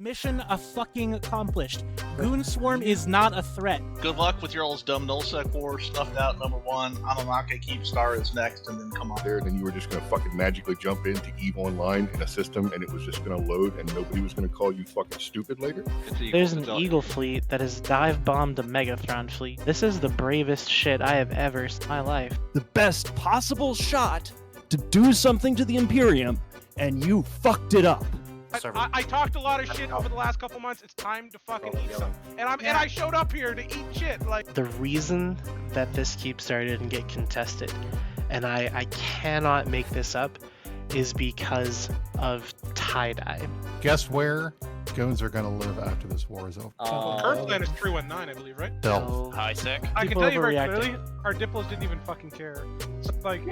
Mission fucking accomplished. Goon Swarm is not a threat. Good luck with your old dumb nullsec war snuffed out #1. Anunnaki Keepstar is next, and then come on. There, then you were just going to fucking magically jump into EVE Online in a system, and it was just going to load, and nobody was going to call you fucking stupid later? There's an Eagle fleet that has dive bombed a Megatron fleet. This is the bravest shit I have ever seen in my life. The best possible shot to do something to the Imperium, and you fucked it up. I talked a lot of shit over the last couple months. It's time to fucking eat some. And I showed up here to eat shit. Like, the reason that this keeps started and get contested, and I cannot make this up, is because of tie-dye. Guess where goons are going to live after this war is over? Current plan is 319, I believe, right? No. Hi, sick. I can People tell you very overreacting. clearly, our Diplos didn't even fucking care. Like,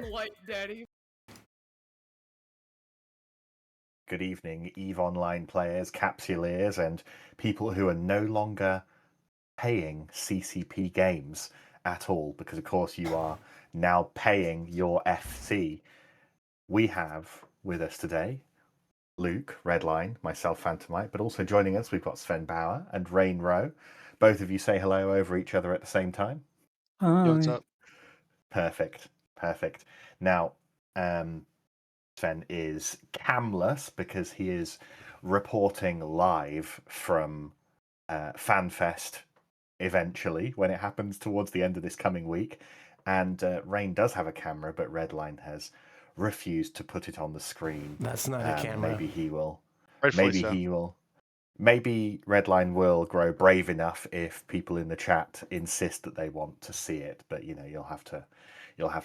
White daddy. Good evening, EVE Online players, capsuleers, and people who are no longer paying CCP games at all, because of course you are now paying your FC. We have with us today Luke, Redline, myself, Phantomite, but also joining us we've got Sven Bauer and Rain Rowe. Both of you say hello over each other at the same time. Hi. Yo, what's up? Perfect. Now, Sven is camless because he is reporting live from FanFest eventually, when it happens towards the end of this coming week. And Rain does have a camera, but Redline has refused to put it on the screen. That's not a camera. Maybe he will. Rightfully so. He will. Maybe Redline will grow brave enough if people in the chat insist that they want to see it. But you know, you'll have to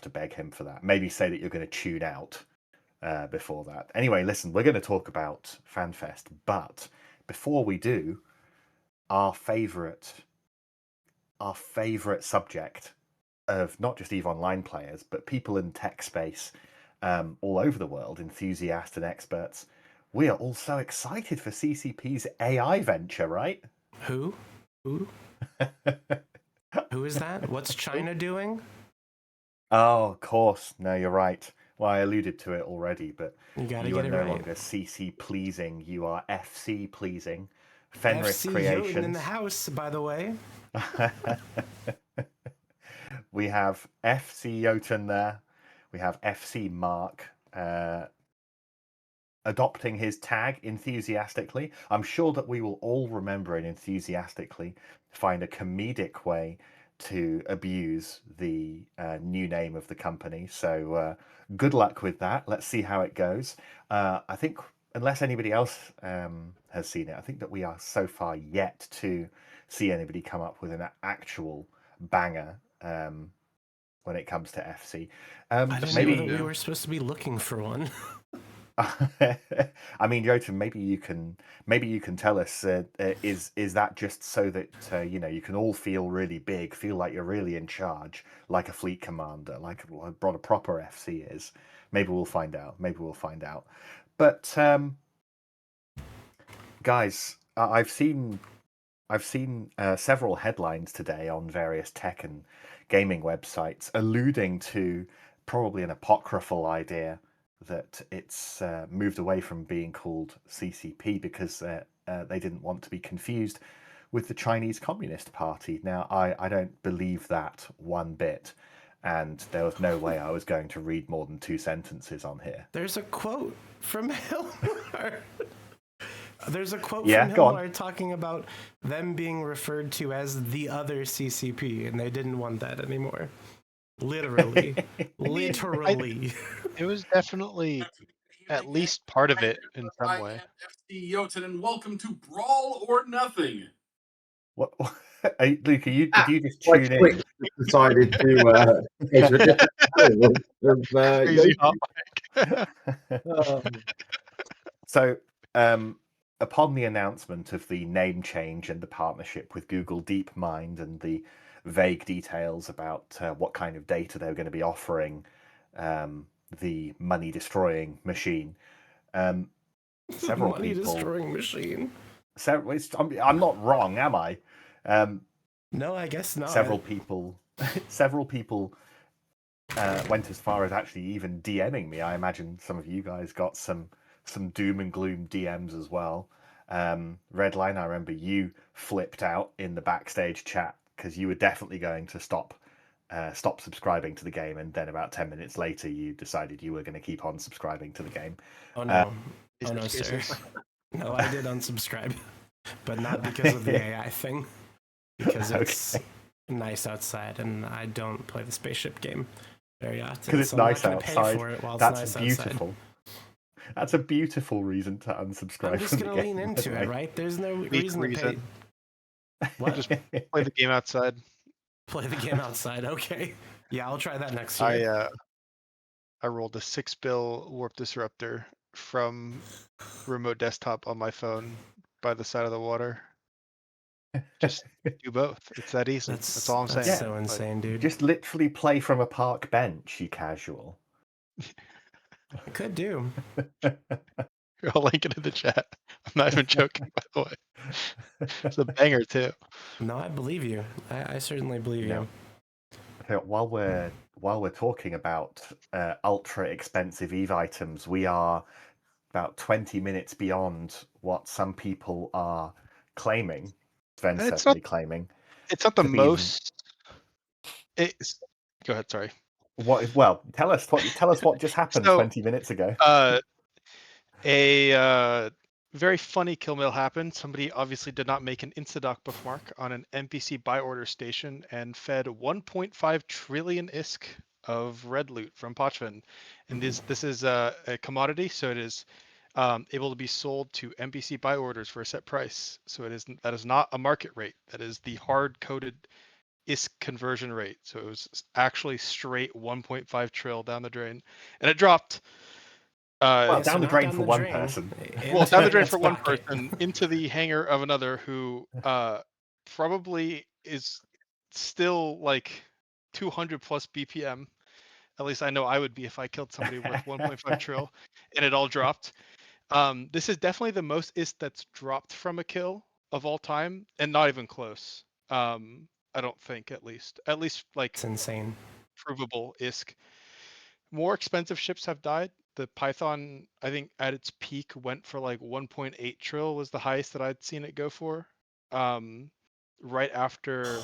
beg him for that. Maybe say that you're going to tune out before that. Anyway, listen, we're going to talk about FanFest, but before we do, our favorite subject of not just EVE Online players, but people in tech space all over the world, enthusiasts and experts. We are all so excited for CCP's AI venture, right? Who? Who is that? What's China doing? Oh, of course. No, you're right. Well, I alluded to it already, but You are get it no right. longer CC pleasing. You are FC pleasing. Fenris FC Creations. Jotun in the house, by the way. We have FC Jotun there. We have FC Mark adopting his tag enthusiastically. I'm sure that we will all remember it enthusiastically, find a comedic way to abuse the new name of the company. So good luck with that. Let's see how it goes. I think, unless anybody else has seen it, I think that we are so far yet to see anybody come up with an actual banger when it comes to FC. I didn't maybe know that we were supposed to be looking for one. I mean, Jotun, maybe you can tell us, is that just so that you can all feel really big, feel like you're really in charge, like a fleet commander, like what a proper FC is? Maybe we'll find out. But guys, I've seen several headlines today on various tech and gaming websites alluding to probably an apocryphal idea that it's moved away from being called CCP because they didn't want to be confused with the Chinese Communist Party. Now, I don't believe that one bit, and there was no way I was going to read more than 2 sentences on here. There's a quote from Hilmar. There's a quote Yeah, from go on. Hilmar talking about them being referred to as the other CCP, and they didn't want that anymore. Literally. Literally. It was definitely at least part of it in some way. FC Jotun, and welcome to Brawl or Nothing. What, Luke? Did you just tune in? Quick decided to Crazy hot mic. So, upon the announcement of the name change and the partnership with Google DeepMind and the vague details about what kind of data they were going to be offering the money-destroying machine, several Money-destroying machine. I'm not wrong, am I? No, I guess not. Several people went as far as actually even DMing me. I imagine some of you guys got some doom and gloom DMs as well. Redline, I remember you flipped out in the backstage chat because you were definitely going to stop subscribing to the game, and then about 10 minutes later you decided you were going to keep on subscribing to the game. Oh no, oh no, sir. No, I did unsubscribe, but not because of the AI thing. Because it's nice outside, and I don't play the spaceship game very often. Because it's so nice I'm not gonna outside. Pay for it while That's it's nice beautiful. Outside. That's a beautiful reason to unsubscribe. I'm just from gonna the lean game, into it, right? There's no reason to pay. What? Just play the game outside. Play the game outside. Okay. Yeah, I'll try that next year. I rolled a 6-bill warp disruptor from remote desktop on my phone by the side of the water. Just do both. It's that easy. That's all I'm saying. That's so insane, dude. Just literally play from a park bench, you casual. I could do. I'll link it in the chat. I'm not even joking, by the way. It's a banger too. No, I believe you. I certainly believe you. Okay, while we're talking about ultra expensive Eve items, we are about 20 minutes beyond what some people are claiming. Sven's certainly claiming. It's not the most. Go ahead. Sorry. What? Well, tell us what just happened 20 minutes ago. A very funny kill mill happened. Somebody obviously did not make an instadoc bookmark on an NPC buy order station and fed 1.5 trillion ISK of red loot from Pochvan. And this is a commodity, so it is able to be sold to NPC buy orders for a set price. So that is not a market rate. That is the hard coded ISK conversion rate. So it was actually straight 1.5 trill down the drain, and it dropped. Well, down the drain for one person. Well, down the drain for one person into the hangar of another who probably is still like 200 plus BPM. At least I know I would be if I killed somebody worth 1.5 trill, and it all dropped. This is definitely the most ISK that's dropped from a kill of all time, and not even close. I don't think, at least like it's insane. Provable ISK. More expensive ships have died. The Python, I think, at its peak went for like 1.8 trill was the highest that I'd seen it go for. Right after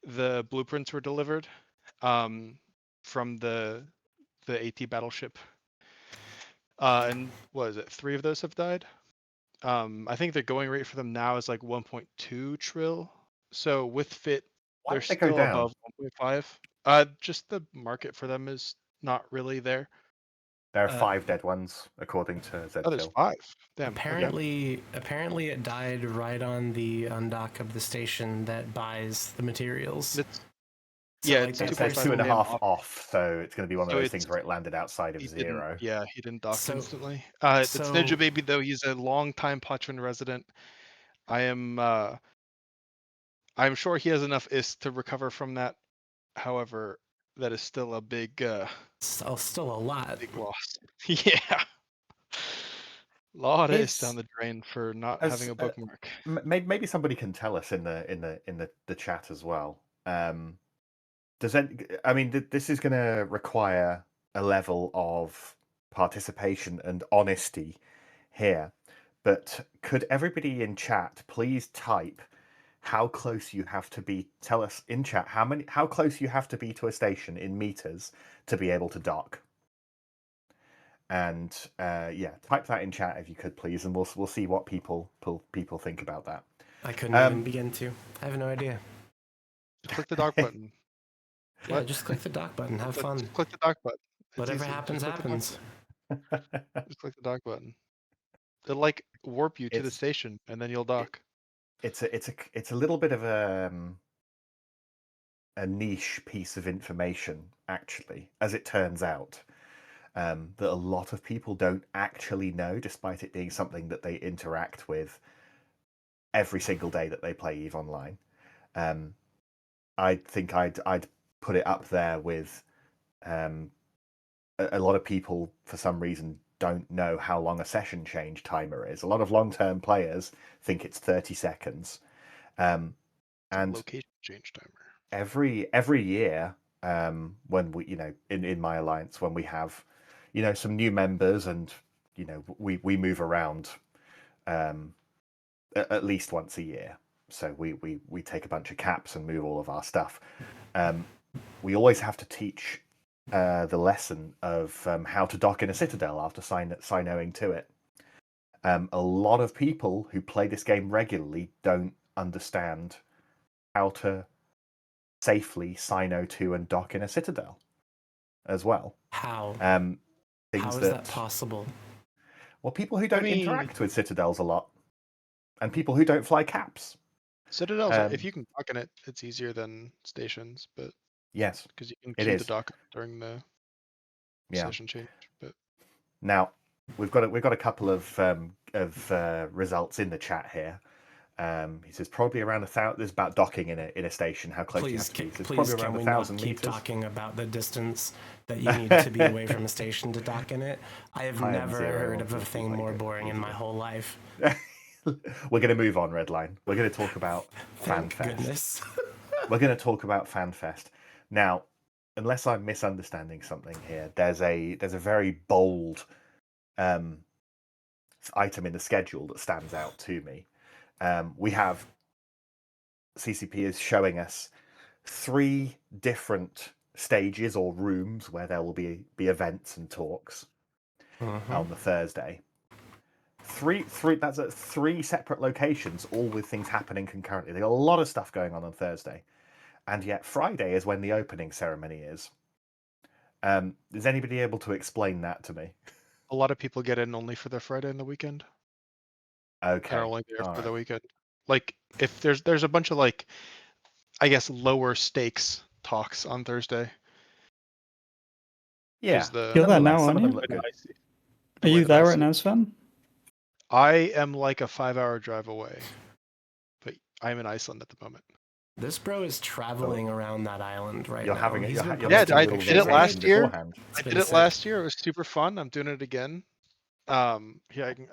the blueprints were delivered from the AT battleship. And what is it? 3 of those have died. I think the going rate for them now is like 1.2 trill. So with fit, they're still above 1.5. Just the market for them is not really there. There are 5 dead ones, according to Zed. Oh, there's 5. Damn. Apparently it died right on the undock of the station that buys the materials. It's 2.5 off, so it's going to be one of those things where it landed outside of 0. Yeah, he didn't dock instantly. It's Ninja Baby, though. He's a long-time Pochvan resident. I'm sure he has enough ISK to recover from that. However, that is still a big still a lot. Big loss. Yeah. A lot of ISK down the drain for not having a bookmark. Maybe somebody can tell us in the chat as well. This is going to require a level of participation and honesty here. But could everybody in chat please type how close you have to be? Tell us in chat how close you have to be to a station in meters to be able to dock. And type that in chat if you could, please, and we'll see what people think about that. I couldn't even begin to. I have no idea. Just click the dock button. Yeah, just click the dock button. Have fun. Just click the dock button. Whatever happens, happens. Just click the dock button. They'll like warp you to the station, and then you'll dock. It's a little bit of a niche piece of information, actually, as it turns out, that a lot of people don't actually know, despite it being something that they interact with every single day that they play EVE Online. I think I'd put it up there with a lot of people, for some reason, don't know how long a session change timer is. A lot of long-term players think it's 30 seconds. And location change timer. Every year, when we, in my alliance, when we have, some new members, and we move around at least once a year. So we take a bunch of caps and move all of our stuff. We always have to teach the lesson of how to dock in a citadel after signoing to it. A lot of people who play this game regularly don't understand how to safely signo to and dock in a citadel as well. How? Things How is that possible? Well, people who don't interact with citadels a lot, and people who don't fly caps. Citadels, if you can dock in it, it's easier than stations, but yes, because you can it keep is. the dock during the session change. But now we've got a couple of results in the chat here. He says probably around 1,000. There's about docking in a station. How close you have to be? So Please, probably around can we 1,000 not keep meters. talking about the distance that you need to be away from a station to dock in it? I have never heard of a thing more boring in my whole life. We're going to move on, Redline. We're going to talk about Thank FanFest. goodness. We're going to talk about FanFest. Now, unless I'm misunderstanding something here, there's a very bold item in the schedule that stands out to me. We have CCP is showing us 3 different stages or rooms where there will be events and talks on the Thursday. That's at 3 separate locations, all with things happening concurrently. They got a lot of stuff going on Thursday, and yet Friday is when the opening ceremony is. Is anybody able to explain that to me? a lot of people get in only for the Friday and the weekend. Okay, Are only there for the weekend. Like if there's a bunch of like, I guess lower stakes talks on Thursday. Yeah, you're there now, aren't you? Are you there right now, Sven? I am like a 5-hour drive away, but I'm in Iceland at the moment. This bro is traveling around that island right You're now. having it. He's You're been Yeah, posting I pictures did it of last year. beforehand. I did it last year. It was super fun. I'm doing it again. Yeah,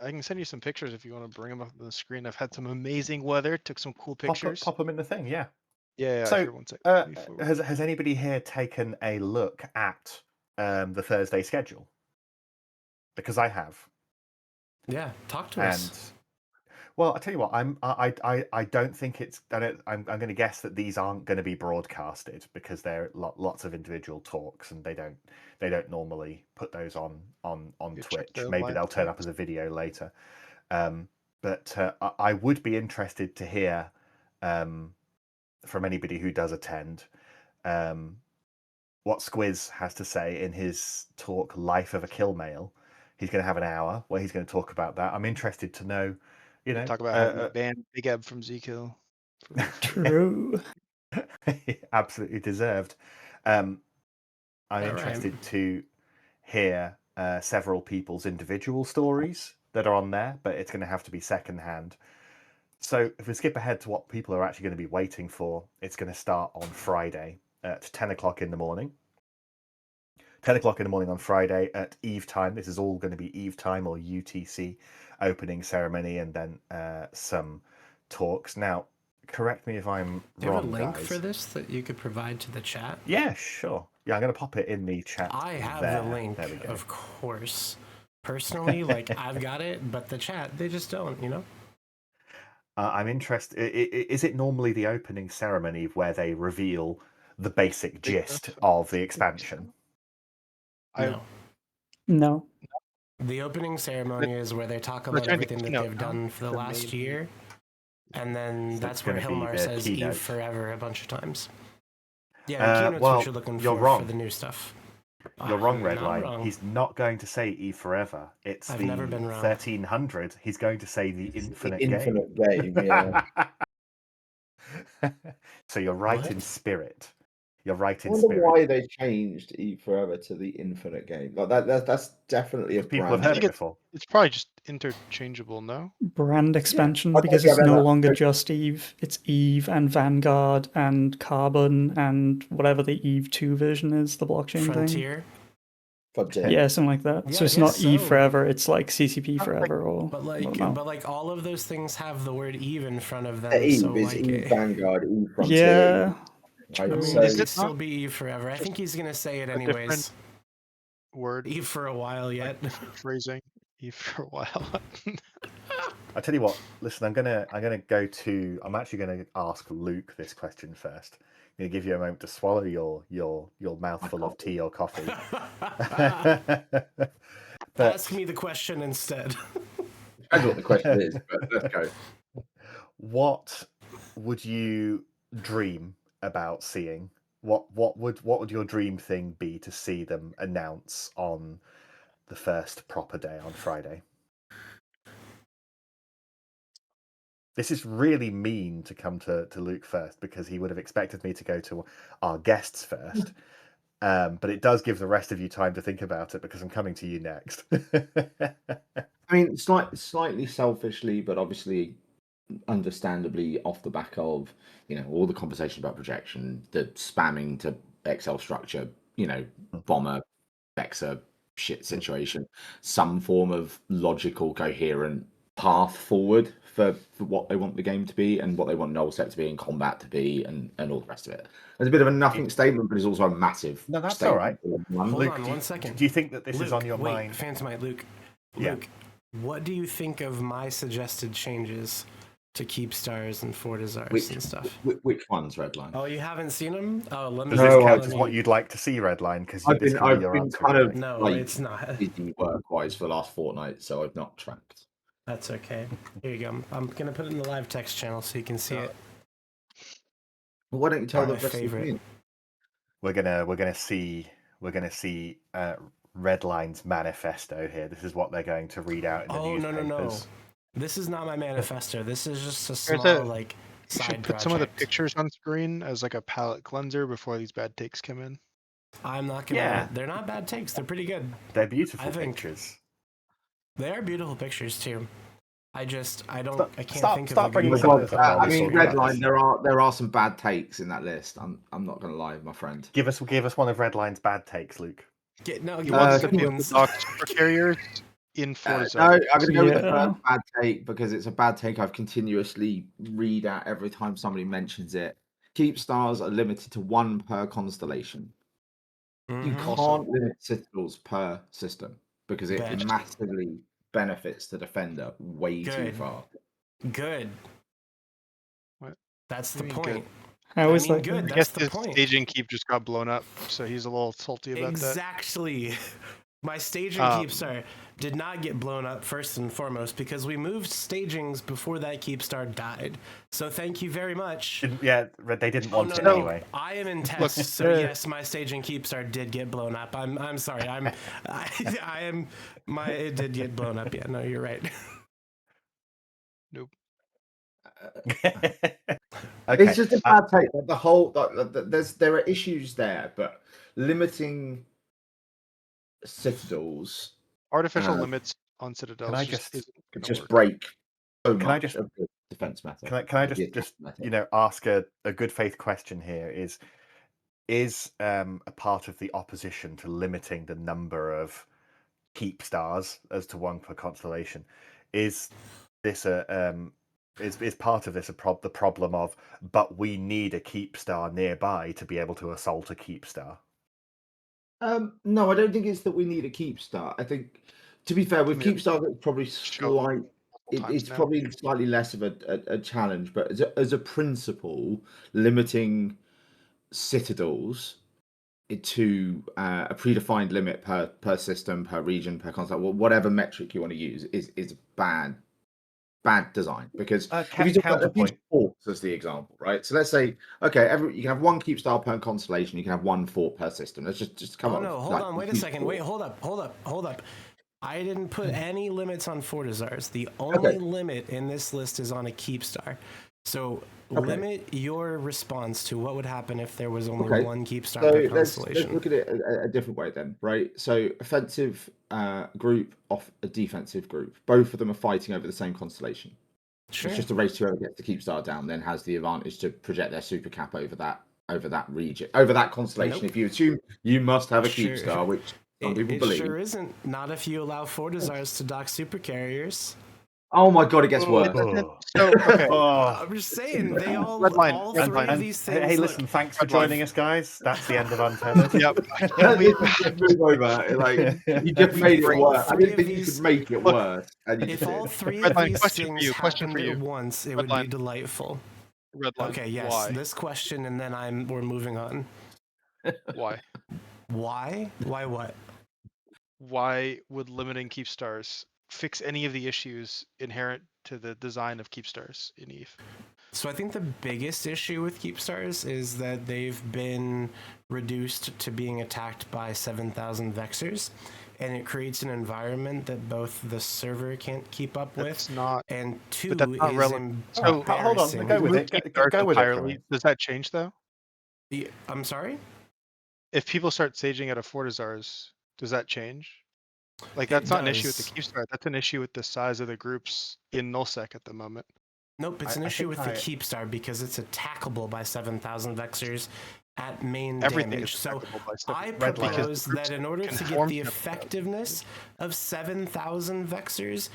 I can send you some pictures if you want to bring them up on the screen. I've had some amazing weather. Took some cool pictures. Pop them in the thing. Yeah. Yeah. So, here, one second. has anybody here taken a look at the Thursday schedule? Because I have. Yeah, talk to us. Well, I tell you what, I don't think it's. I'm going to guess that these aren't going to be broadcasted because they're lots of individual talks, and they don't normally put those on Twitch. Maybe they'll turn up as a video later. But I would be interested to hear from anybody who does attend what Squiz has to say in his talk, "Life of a Kill Mail." He's going to have an hour where he's going to talk about that. I'm interested to know. Talk about how you banned Big Eb from Zkill. True. Absolutely deserved. I'm interested to hear several people's individual stories that are on there, but it's going to have to be secondhand. So if we skip ahead to what people are actually going to be waiting for, it's going to start on Friday at 10 o'clock in the morning. 10 o'clock in the morning on Friday at Eve time. This is all going to be Eve time or UTC opening ceremony, and then some talks. Now, correct me if I'm Do you wrong, have a link guys. for this that you could provide to the chat? Yeah, sure. Yeah, I'm going to pop it in the chat. I have there. the link, There we go. of course. Personally, like I've got it, but the chat, they just don't, you know? I'm interested. Is it normally the opening ceremony where they reveal the basic gist of the expansion? No. The opening ceremony is where they talk about everything that they've done for the last year. And then So that's it's where gonna be Hilmar the says Eve keynote. forever a bunch of times. Yeah, keynote's well, what you're looking you're for wrong. for the new stuff. You're wrong, I'm not Redline. wrong. He's not going to say Eve Forever. It's I've the never been wrong. 1300. He's going to say the infinite game. Infinite game, yeah. So you're right What? in spirit. You're right I in wonder spirit. why they changed Eve Forever to the Infinite Game. Like that's definitely a People brand. have heard it before. It's probably just interchangeable, no? Brand expansion I because think it's I've no ever- longer just Eve. It's Eve and Vanguard and Carbon and whatever the Eve 2 version is, the blockchain Frontier. Frontier. thing. Yeah, something like that. Yeah, so it's I not guess Eve so. Forever, it's like CCP Forever or But I like, don't know. but like all of those things have the word Eve in front of them. Eve so is like, Eve Vanguard, Eve Frontier. Yeah. Right? I mean, So, it could still be Eve forever. I think he's gonna say it a anyways. different word Eve for a while yet. phrasing Eve for a while. I tell you what, listen, I'm actually gonna ask Luke this question first. I'm gonna give you a moment to swallow your mouthful of tea or coffee. But Ask me the question instead. depends what the question is, but let's go. what would you dream about seeing? What would your dream thing be to see them announce on the first proper day on Friday? This is really mean to come to Luke first, because he would have expected me to go to our guests first. But it does give the rest of you time to think about it, because I'm coming to you next. I mean, slightly selfishly, but obviously, understandably, off the back of all the conversation about projection, the spamming to Excel structure, bomber, Vexer shit situation, some form of logical, coherent path forward for what they want the game to be and what they want nullsec to be and combat to be and all the rest of it. It's a bit of a nothing statement, but it's also a massive. No, that's statement. all right. Hold on 1 second. Do you think that this Luke, is on your wait, mind? Phantomite, Luke. Yeah. Luke, what do you think of my suggested changes to keep stars and Fortizars and stuff? Which ones, Redline? Oh, you haven't seen them? Oh, let me. Does this No, count I- as what you'd like to see, Redline? Because I've this been, could be I've your been answer. kind of really. No, like, it's not. busy work-wise for the last fortnight, so I've not tracked. That's okay. Here you go. I'm gonna put it in the live text channel so you can see it. Well, why don't you tell the My rest of the favorite. community? We're gonna see Redline's manifesto here. This is what they're going to read out in the Oh no newspapers. no! This is not my manifesto. This is just a There's small a- like You side should put project. some of the pictures on screen as like a palette cleanser before these bad takes come in. I'm not gonna. Yeah. They're not bad takes. They're pretty good. They're beautiful I think- pictures. They are beautiful pictures too. I can't Start think of start a bringing good some one. of this up while I we mean, talk about Redline, this. there are some bad takes in that list. I'm not going to lie, my friend. Give us one of Redline's bad takes, Luke. No, He give wants me to good be ones. the dock super carriers in No, Forza. I'm going to go with the Yeah. first bad take because it's a bad take I've continuously read out every time somebody mentions it. Keep stars are limited to one per constellation. You Mhm. can't limit citadels per system because it Bet. massively benefits the defender way too Good. far. Good. What? That's I the mean, point. How I is mean, that? good. I guess That's the his point. staging keep just got blown up, so he's a little salty about that. Exactly. My staging keepstar did not get blown up first and foremost because we moved stagings before that keepstar died. So thank you very much. Yeah, they didn't want no, it no. anyway. I am in test, so yes, my staging keepstar did get blown up. I'm sorry. It did get blown up. Yeah, no, you're right. Nope. Okay. It's just a bad take. The whole there are issues there, but limiting citadels Artificial limits on citadels can I just just- isn't gonna just work. break so Can I much just- of the defense matter. Can I The just attack matter. ask a good faith question here? Is a part of the opposition to limiting the number of keep stars as to one per constellation, is this is part of this the problem of, but we need a keep star nearby to be able to assault a keep star? No, I don't think it's that we need a keep star. I think, to be fair, with I mean, keep stars, it's probably shown it's now. probably slightly less of a challenge. But as a principle, limiting citadels to a predefined limit per system, per region, per concept, whatever metric you want to use is bad design. Because if you just counterpoint. forts as the example, right? So let's say, okay, you can have one keep star per constellation, you can have one fort per system. Let's just come on. No, hold on, wait a second. Wait, hold up. I didn't put any limits on Fortizars. The only limit in this list is on a keep star. So limit your response to what would happen if there was only one keep star So per let's constellation. look at it a different way then, right? So offensive group off a defensive group. Both of them are fighting over the same constellation. Sure. It's just a race to whoever gets the keep star down then has the advantage to project their super cap over that region, over that constellation. Nope. If you assume you must have a Sure. keep star, which some people It believe. sure isn't. Not if you allow Fortizars to dock super carriers. Oh my god, it gets It worse. doesn't. So okay. I'm just saying, they all three of these things. Hey, listen, thanks for joining us, guys. That's the end of Untethered. Yep. Move over. Like you just made it worse. I didn't think you could make it worse. And you If just all did. three of these question things for you. happened at once, it would be Redline. delightful. Redline. Okay, yes, Why? this question, and then we're moving on. Why? Why? Why what? Why would limiting keep stars fix any of the issues inherent to the design of keep stars in Eve? So I think the biggest issue with keep stars is that they've been reduced to being attacked by 7,000 vexers, and it creates an environment that both the server can't keep up That's with, not. and two, But that's not is relevant. So hold on, embarrassing. go with it. Keep stars Go with it. entirely. Chris. Does that change though? I'm sorry? If people start saging out of Fortizars, does that change? Like that's not an issue with the keep star. That's an issue with the size of the groups in nullsec at the moment. Nope, it's an issue with the keep star because it's attackable by 7,000 vexers at main Everything damage. is So attackable by I Redline. propose Because that in order to get conform the to- effectiveness of 7,000 vexers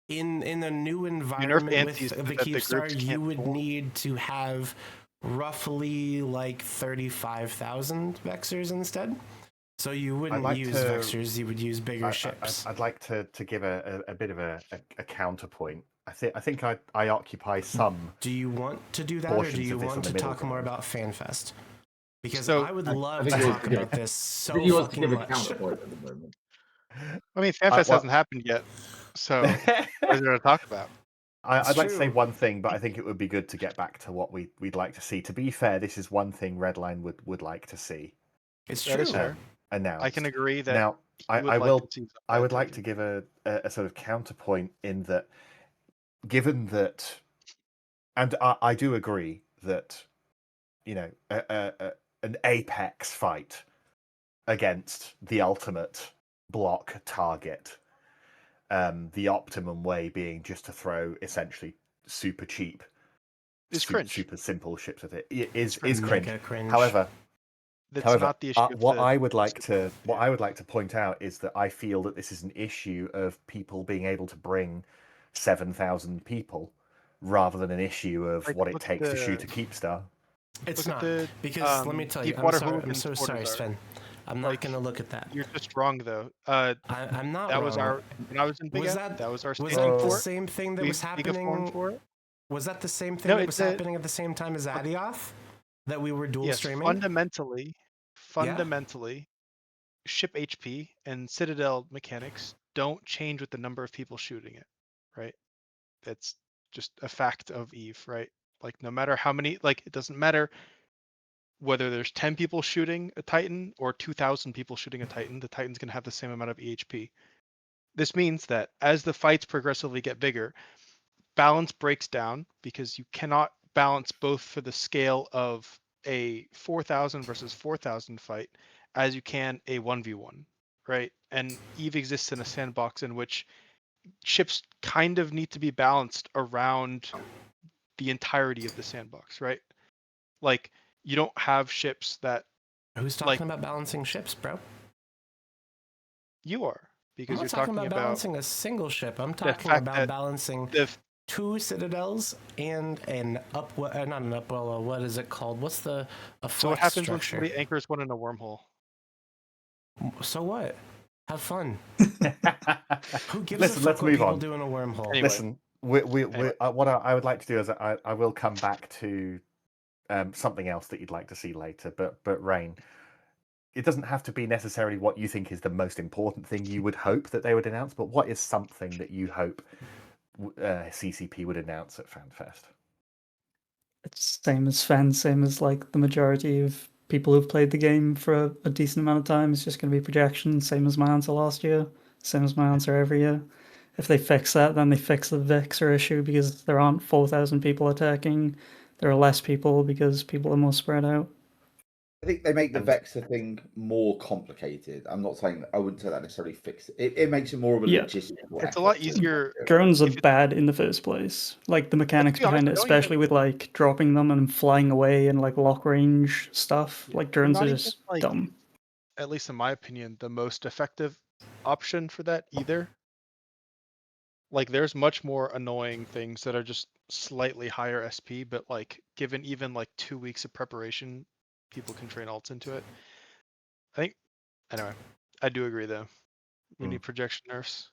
in a new environment antis with the that keep the star, groups you can't would form. need to have roughly like 35,000 vexers instead. So you wouldn't like use to- vexers, you would use bigger ships. I'd like to give a bit of a counterpoint. I think I occupy some. Do you want to do that, or do portions you of this want in the to middle talk more ground. about FanFest? Because So, I would I love think to he wants talk to give about a- this I so think he wants to fucking give a much. counterpoint at the moment. I mean, FanFest well- hasn't happened yet, so what is there to talk about? I'd like to say true. one thing, but I think it would be good to get back to what we'd like to see. To be fair, this is one thing Redline would like to see It's That true. is fair. announced. I can agree that Now, he I would like will. to see some I would bad like to give a sort of counterpoint in that, given that, and I do agree that, you know, an apex fight against the ultimate block target, the optimum way being just to throw essentially super cheap, It's cringe. super simple ships at it is Mega cringe. cringe. However, That's not the issue. of what the- I would like to point out is that I feel that this is an issue of people being able to bring 7,000 people, rather than an issue of Like, what it look at takes to the- shoot a keep star. It's Look at not. the, Because let me tell you, Deepwater I'm sorry, I'm Hooligans so sorry, Fortizar. Sven. I'm not going to look at that. You're just wrong though. I'm not That wrong. was our when I was in Big Was F, that was our Was staging that the for it. same thing that We was Giga formed happening? for it. Was that the same thing No, that it's was a- happening at the same time as Adioth? That we were dual Yes, streaming? fundamentally, ship HP and Citadel mechanics don't change with the number of people shooting it, right? That's just a fact of Eve, right? Like no matter how many, like it doesn't matter whether there's 10 people shooting a Titan or 2,000 people shooting a Titan, the Titan's going to have the same amount of EHP. This means that as the fights progressively get bigger, balance breaks down because you cannot balance both for the scale of a 4,000 versus 4,000 fight as you can a 1v1, right? And Eve exists in a sandbox in which ships kind of need to be balanced around the entirety of the sandbox, right? Like you don't have ships that Who's talking about balancing ships, bro? you are, because I'm you're not talking talking about balancing a single ship. I'm talking fact about that balancing two citadels and an not an upwell. What is it called? What's a flex So what happens structure? when somebody anchors one in a wormhole? So what? Have fun. Who gives Listen, a fuck let's what move people on. do in a wormhole? Anyway. Listen, what I would like to do is I will come back to something else that you'd like to see later. But Rain, it doesn't have to be necessarily what you think is the most important thing you would hope that they would announce. But what is something that you hope CCP would announce at FanFest? It's same as Sven, same as like the majority of people who've played the game for a decent amount of time. It's just going to be projection, same as my answer last year, same as my answer every year. If they fix that, then they fix the Vexer issue because there aren't 4,000 people attacking. There are less people because people are more spread out. I think they make the Vexer thing more complicated. I'm not saying I wouldn't say that necessarily fix it. It makes it more of a logistical. It's a lot easier. Drones are bad in the first place. Like the mechanics be honest, behind it, I don't especially with like dropping them and flying away and like lock range stuff. Like drones Not are even, just like, dumb. At least in my opinion, the most effective option for that either. Like there's much more annoying things that are just slightly higher SP, but like given even like 2 weeks of preparation, people can train alts into it. I think anyway, I do agree though. We need projection nerfs.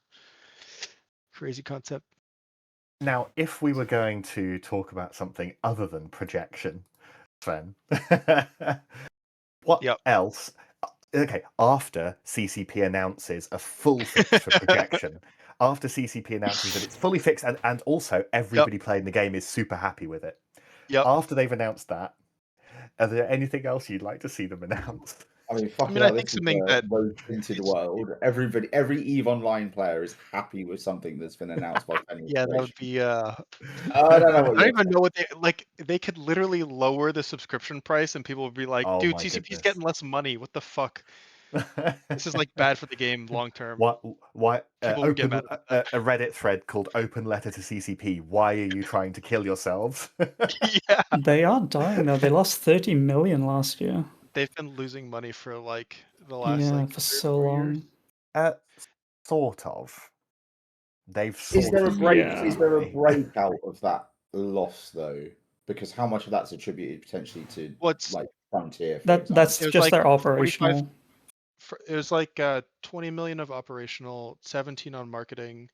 Crazy concept. Now, if we were going to talk about something other than projection, Sven, what else? Okay, after CCP announces a full fix for projection, after CCP announces that it's fully fixed and also everybody playing the game is super happy with it. After they've announced that, are there anything else you'd like to see them announce? I mean, fucking I hell, think this is something a that rose-tinted world. Everybody, every EVE Online player is happy with something that's been announced by Penny. yeah, that would be I don't know I what don't you're even know what they like. They could literally lower the subscription price, and people would be like, Oh "Dude, my CCP's goodness. getting less money. What the fuck? This is like bad for the game long term." Why People would get open mad at a Reddit thread called "Open Letter to CCP"? Why are you trying to kill yourselves? Yeah, They are dying though. They lost 30 million last year. they've been losing money for like the last Yeah, like for 3 or so 4 long. years. Sort of. They've Is there a break? Yeah. Is there a breakout of that loss though? Because how much of that's attributed potentially to like Frontier? For That's example? just like their 45 operational. It was like 20 million of operational, 17 on marketing.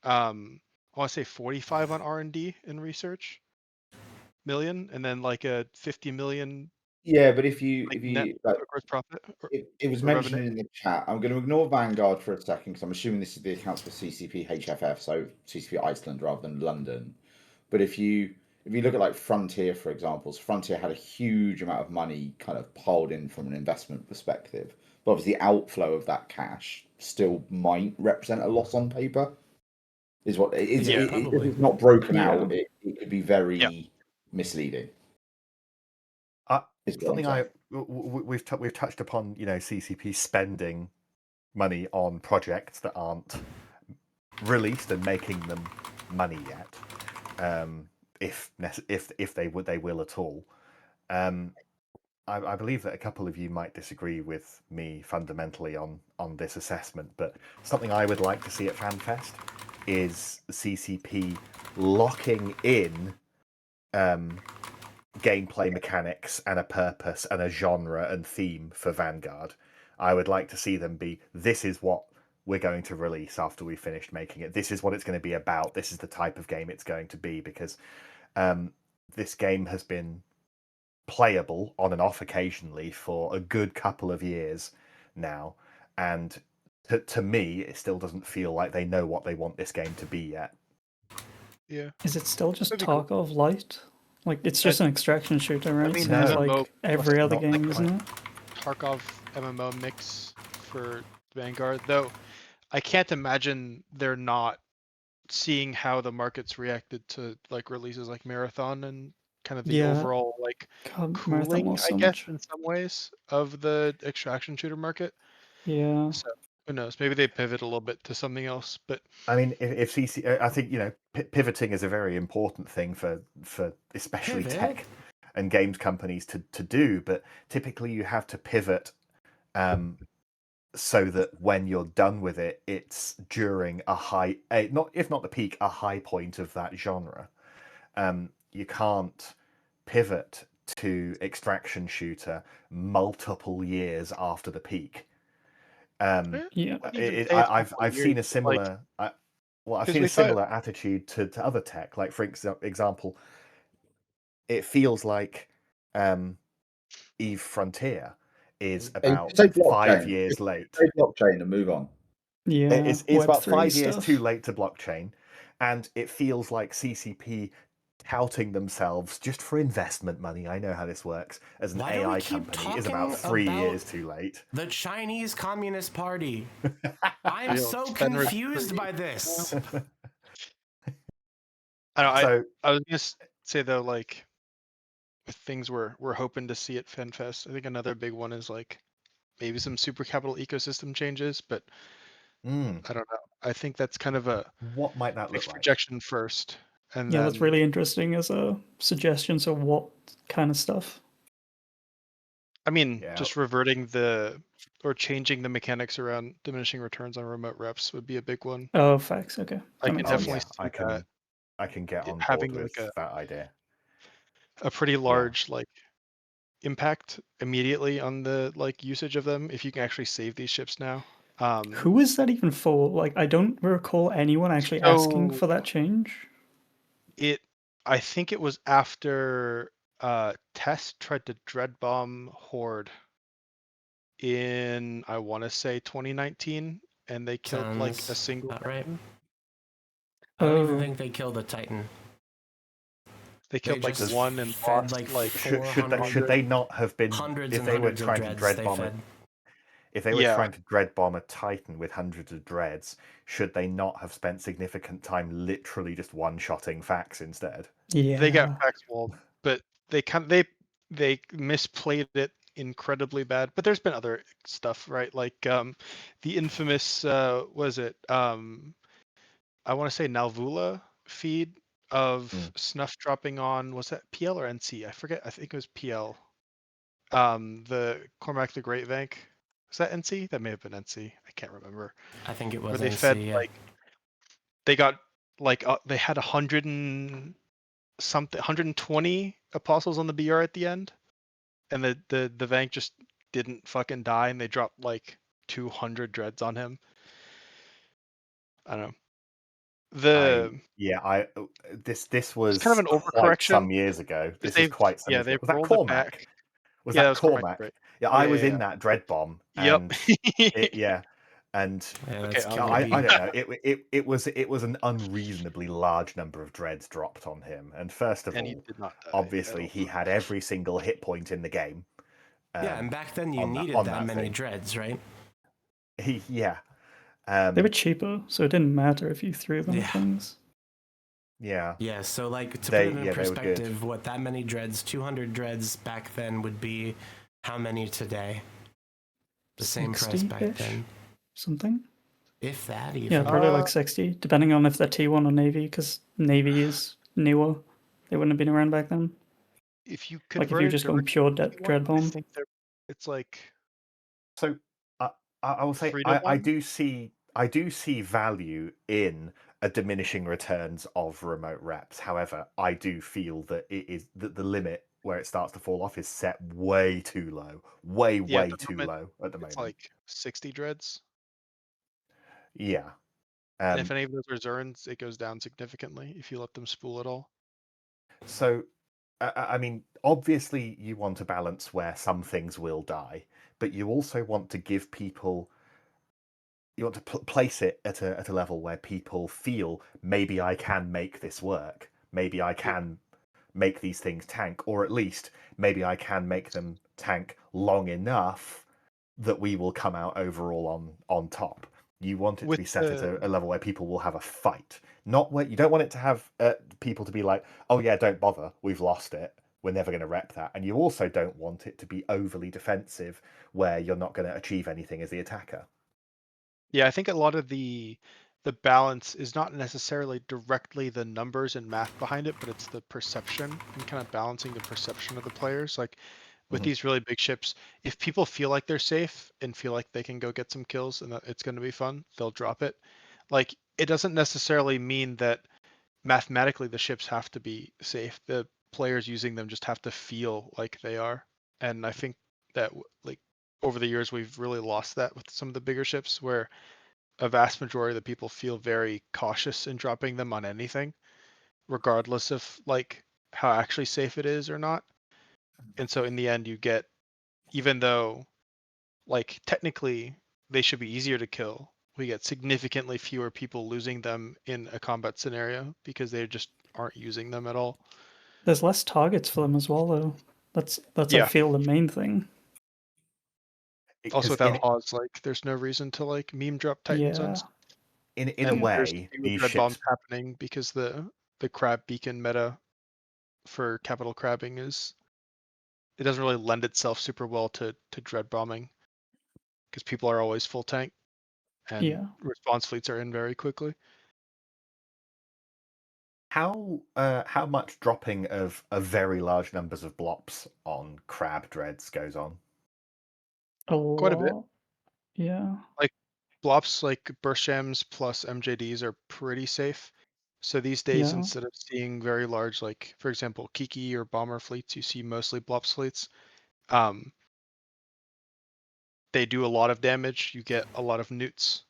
I want to say 45 on R&D and research million, and then like a 50 million. Yeah, but if you net like, gross profit, it was or mentioned revenue. in the chat. I'm going to ignore Vanguard for a second because I'm assuming this is the accounts for CCP HFF, so CCP Iceland rather than London. But if you look at like Frontier, for example, so Frontier had a huge amount of money kind of piled in from an investment perspective. But obviously, the outflow of that cash still might represent a loss on paper. Is what if it's not broken out, it could be very misleading. Something we've touched upon, CCP spending money on projects that aren't released and making them money yet, if they will at all. I believe that a couple of you might disagree with me fundamentally on this assessment, but something I would like to see at FanFest is CCP locking in gameplay mechanics and a purpose and a genre and theme for Vanguard. I would like to see them be, this is what we're going to release after we finished making it. This is what it's going to be about. This is the type of game it's going to be, because this game has been playable on and off occasionally for a good couple of years now. And to me, it still doesn't feel like they know what they want this game to be yet. Yeah. Is it still just Tarkov Light? Like, it's just an extraction shooter, right? I mean, Same as MMO like every other not game, like isn't it? Tarkov MMO mix for Vanguard, though I can't imagine they're not seeing how the market's reacted to like releases like Marathon and kind of the overall like cooling, I guess, in some ways of the extraction shooter market. Yeah. So who knows? Maybe they pivot a little bit to something else. But I mean, if CC, I think pivoting is a very important thing for especially tech and games companies to do. But typically, you have to pivot so that when you're done with it, it's during a high, if not the peak, a high point of that genre. You can't pivot to extraction shooter multiple years after the peak. I've seen a similar I've seen a similar attitude to other tech. Like, for example, it feels like Eve Frontier is about 5 years late. Take blockchain and move on. Yeah, it's about 5 years too late to blockchain, and it feels like CCP touting themselves just for investment money. I know how this works as an AI company is about 3 years too late. The Chinese Communist Party. I'm so confused by this. I was gonna say though, like things we're hoping to see at FanFest. I think another big one is like maybe some super capital ecosystem changes, but I don't know. I think that's kind of a what might that look like? Projection first, and yeah, then that's really interesting as a suggestion. So what kind of stuff? I mean, Yeah. just or changing the mechanics around diminishing returns on remote reps would be a big one. Oh, facts. Okay. I That can makes Oh sense. definitely yeah, see that I can get on board having with like that idea. a pretty large like impact immediately on the like usage of them if you can actually save these ships now. Who is that even for? Like, I don't recall anyone actually asking for that change. I think it was after Test tried to dread bomb Horde in, I want to say 2019, and they killed like a Sounds single about right. Titan. I don't even Oh. think they killed a Titan. They killed like just one and fed lost like like Should they not have been hundreds if and they were hundreds of trying to dreads dread they bomb fed. if they were Yeah. trying to dread bomb a Titan with hundreds of dreads, should they not have spent significant time literally just one-shotting Fax instead? Yeah. They got Fax walled, but they misplayed it incredibly bad. But there's been other stuff, right? Like the infamous was it I want to say Nalvula feed of Snuff dropping on, was that PL or NC? I forget. I think it was PL. The Cormac the Great Vank. Was that NC? That may have been NC. I can't remember. I think it was Where they NC, fed yeah. like they got like they had 100 and something, 120 apostles on the BR at the end, and the Vank just didn't fucking die, and they dropped like 200 dreads on him. I don't know. This was it's kind of an quite overcorrection. some years ago. This was quite some years ago. Was that rolled it Cormac? back. Was Yeah, that it was Cormac, Cormac? right? Yeah, I was in that dread bomb. Yep. And and that's I don't know. It was an unreasonably large number of dreads dropped on him. And first of And he all, did not die obviously at he had every single hit point in the game. Yeah, and back then you needed that many thing. dreads, right? Yeah. They were cheaper, so it didn't matter if you threw them at things. Yeah. Yeah, so like to put it in perspective, what that many dreads, 200 dreads back then would be how many today? The same price back then. Something? If that even. Yeah, probably like 60, depending on if they're T1 or Navy, because Navy is newer. They wouldn't have been around back then. If you like if you're just going pure dread bomb. I think it's like. So I will say I do see value in a diminishing returns of remote reps. However, I do feel that it is that the limit where it starts to fall off is set way too low, way too low at the moment. It's like 60 dreads. Yeah. And if any of those are Zerns, it goes down significantly if you let them spool at all. So, I mean, obviously you want a balance where some things will die, but you also want to give people. You want to place it at a level where people feel maybe I can make this work. Maybe I can make these things tank, or at least maybe I can make them tank long enough that we will come out overall on top. You want it to be set at a level where people will have a fight, not where you don't want it to have people to be like, oh yeah, don't bother, we've lost it, we're never going to rep that. And you also don't want it to be overly defensive where you're not going to achieve anything as the attacker. Yeah, I think a lot of the balance is not necessarily directly the numbers and math behind it, but it's the perception and kind of balancing the perception of the players. Like with these really big ships, if people feel like they're safe and feel like they can go get some kills and that it's going to be fun, they'll drop it. Like it doesn't necessarily mean that mathematically the ships have to be safe. The players using them just have to feel like they are. And I think that like over the years we've really lost that with some of the bigger ships where a vast majority of the people feel very cautious in dropping them on anything, regardless of like how actually safe it is or not. And so in the end you get, even though like technically they should be easier to kill, we get significantly fewer people losing them in a combat scenario because they just aren't using them at all. There's less targets for them as well, though. That's I feel the main thing. Also, without Oz, like there's no reason to like meme drop Titan zones. In a way, these red bombs happening because the crab beacon meta for capital crabbing it doesn't really lend itself super well to dread bombing because people are always full tank and response fleets are in very quickly. How much dropping of very large numbers of blops on crab dreads goes on? Quite a bit. Yeah. Like blops like burst gems plus MJDs are pretty safe. So these days, Yeah. instead of seeing very large, like for example, Kiki or bomber fleets, you see mostly blops fleets. They do a lot of damage. You get a lot of newts,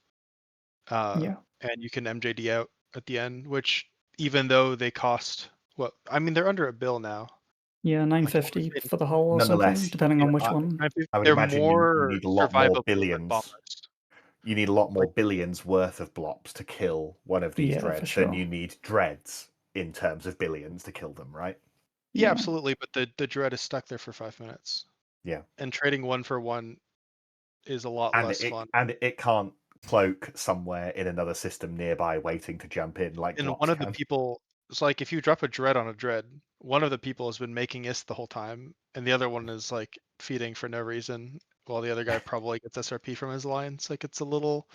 Yeah. and you can MJD out at the end. Which, even though they cost, well, I mean, they're under $1 bill now. Yeah, Like, 950 for the hull or something, Nonetheless, depending you on know, which one. I would They're imagine you more need a lot more survivable than billions. bombers. You need a lot more Like, billions worth of blops to kill one of these Yeah, for dreads than sure. you need dreads in terms of billions to kill them, right? yeah, absolutely. But the dread is stuck there for 5 minutes. Yeah. And trading 1 for 1 is a lot less fun. And it can't cloak somewhere in another system nearby waiting to jump in like And blops one of the can. people, it's like if you drop a dread on a dread, one of the people has been making IST the whole time, and the other one is like feeding for no reason, while the other guy probably gets SRP from his lines. Like it's a little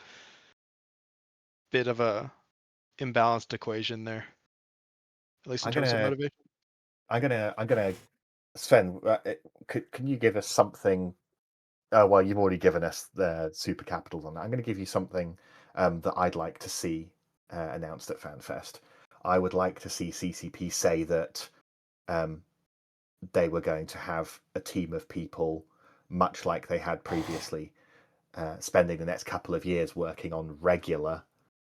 bit of a imbalanced equation there, at least in terms of motivation. I'm gonna Sven, can you give us something? Well, you've already given us the super capitals on that. I'm going to give you something that I'd like to see announced at FanFest. I would like to see CCP say that they were going to have a team of people, much like they had previously, spending the next couple of years working on regular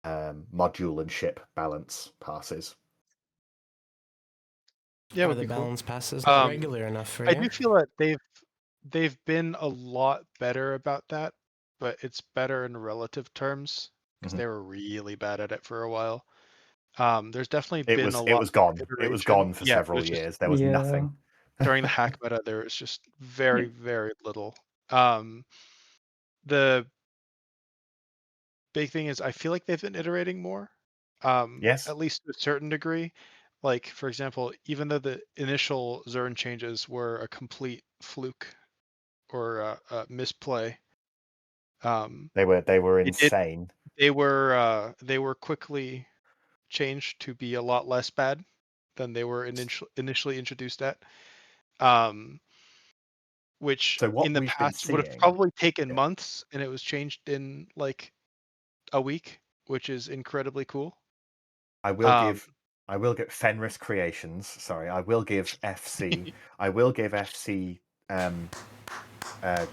module and ship balance passes. Yeah, Are would the be balance cool. passes not regular enough for you? I do feel that they've been a lot better about that, but it's better in relative terms because they were really bad at it for a while. There's definitely been a lot. It was gone. Iteration. It was gone for Yeah, several years. There was nothing. During the hack meta, there was just very, very little. The big thing is I feel like they've been iterating more. Yes. At least to a certain degree. Like, for example, even though the initial Zern changes were a complete fluke or a misplay, They were insane. They were quickly changed to be a lot less bad than they were initially introduced at. Which in the past would have probably taken months, and it was changed in like a week, which is incredibly cool. I will give Fenris Creations. Sorry, I will give FC. I will give FC a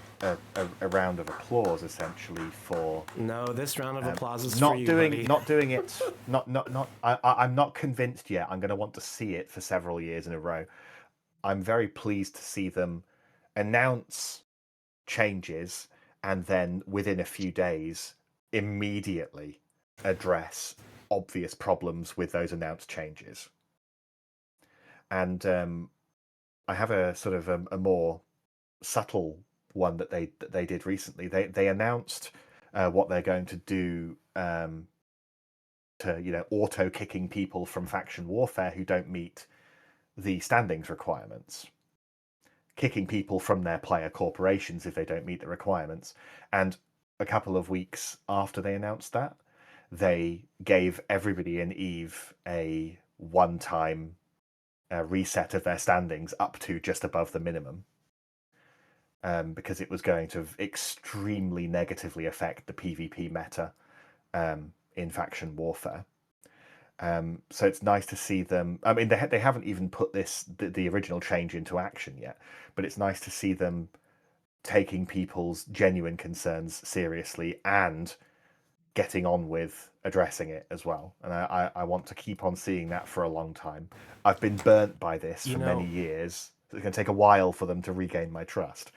round of applause essentially for. No, this round of applause is not for you, doing buddy. not doing it. Not. I'm not convinced yet. I'm going to want to see it for several years in a row. I'm very pleased to see them announce changes and then within a few days immediately address obvious problems with those announced changes. And I have a sort of a more subtle one that they did recently. They announced what they're going to do to auto kicking people from faction warfare who don't meet the standings requirements, kicking people from their player corporations if they don't meet the requirements. And a couple of weeks after they announced that, they gave everybody in EVE a one-time reset of their standings up to just above the minimum, because it was going to extremely negatively affect the PvP meta in faction warfare. So it's nice to see them. I mean, they haven't even put the original change into action yet, but it's nice to see them taking people's genuine concerns seriously and getting on with addressing it as well. And I want to keep on seeing that for a long time. I've been burnt by this for many years. It's going to take a while for them to regain my trust.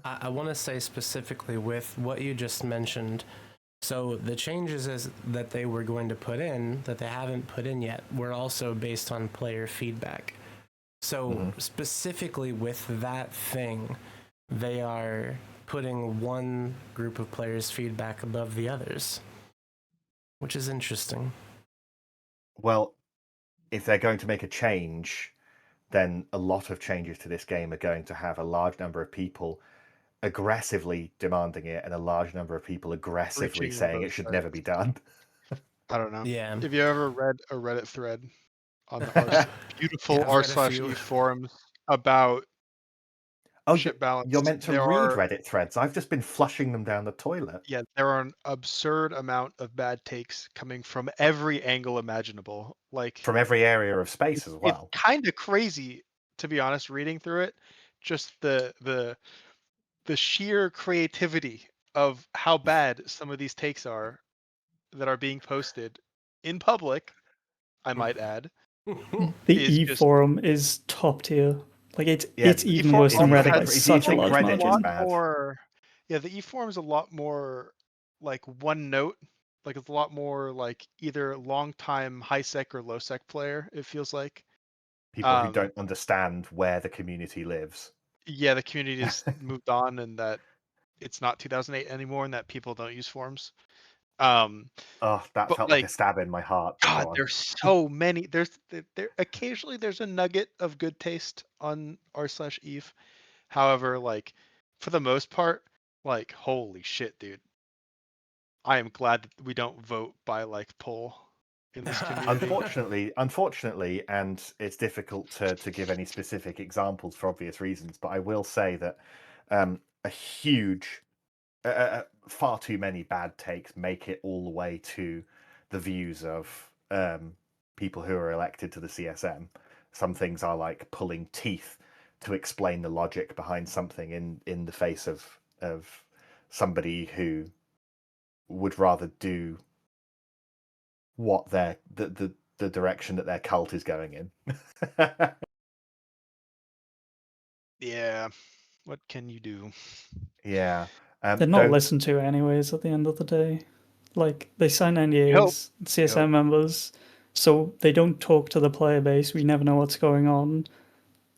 I want to say specifically with what you just mentioned. So the changes that they were going to put in, that they haven't put in yet, were also based on player feedback. So specifically with that thing, they are putting one group of players' feedback above the others, which is interesting. Well, if they're going to make a change, then a lot of changes to this game are going to have a large number of people aggressively demanding it and a large number of people aggressively saying it should never be done. I don't know. Yeah. Have you ever read a Reddit thread on the beautiful r/e forums about ship balance. You're meant to there read are, Reddit threads. I've just been flushing them down the toilet. Yeah, there are an absurd amount of bad takes coming from every angle imaginable. Like From every area of space as it's well. kind of crazy, to be honest, reading through it. Just the sheer creativity of how bad some of these takes are that are being posted in public, I might add. The is E just forum is top tier. Like it's Yeah, it's the even forum- worse than the Reddit by if you such a think large Reddit is margin. bad. Yeah, the E-forum is a lot more like one note. Like it's a lot more like either long time high sec or low sec player, it feels like. People who don't understand where the community lives. Yeah, the community has moved on and that it's not 2008 anymore and that people don't use forums. Oh, that But felt like a stab in my heart. Go God, on. there's so many. There occasionally there's a nugget of good taste on r/Eve. However, like for the most part, like holy shit, dude. I am glad that we don't vote by like poll in this community. Unfortunately, and it's difficult to give any specific examples for obvious reasons, but I will say that a huge, far too many bad takes make it all the way to the views of people who are elected to the CSM. Some things are like pulling teeth to explain the logic behind something in the face of somebody who would rather do what the direction that their cult is going in. Yeah, what can you do? Yeah, They're not listened to anyways at the end of the day. Like they sign NDAs, CSM members, so they don't talk to the player base. We never know what's going on.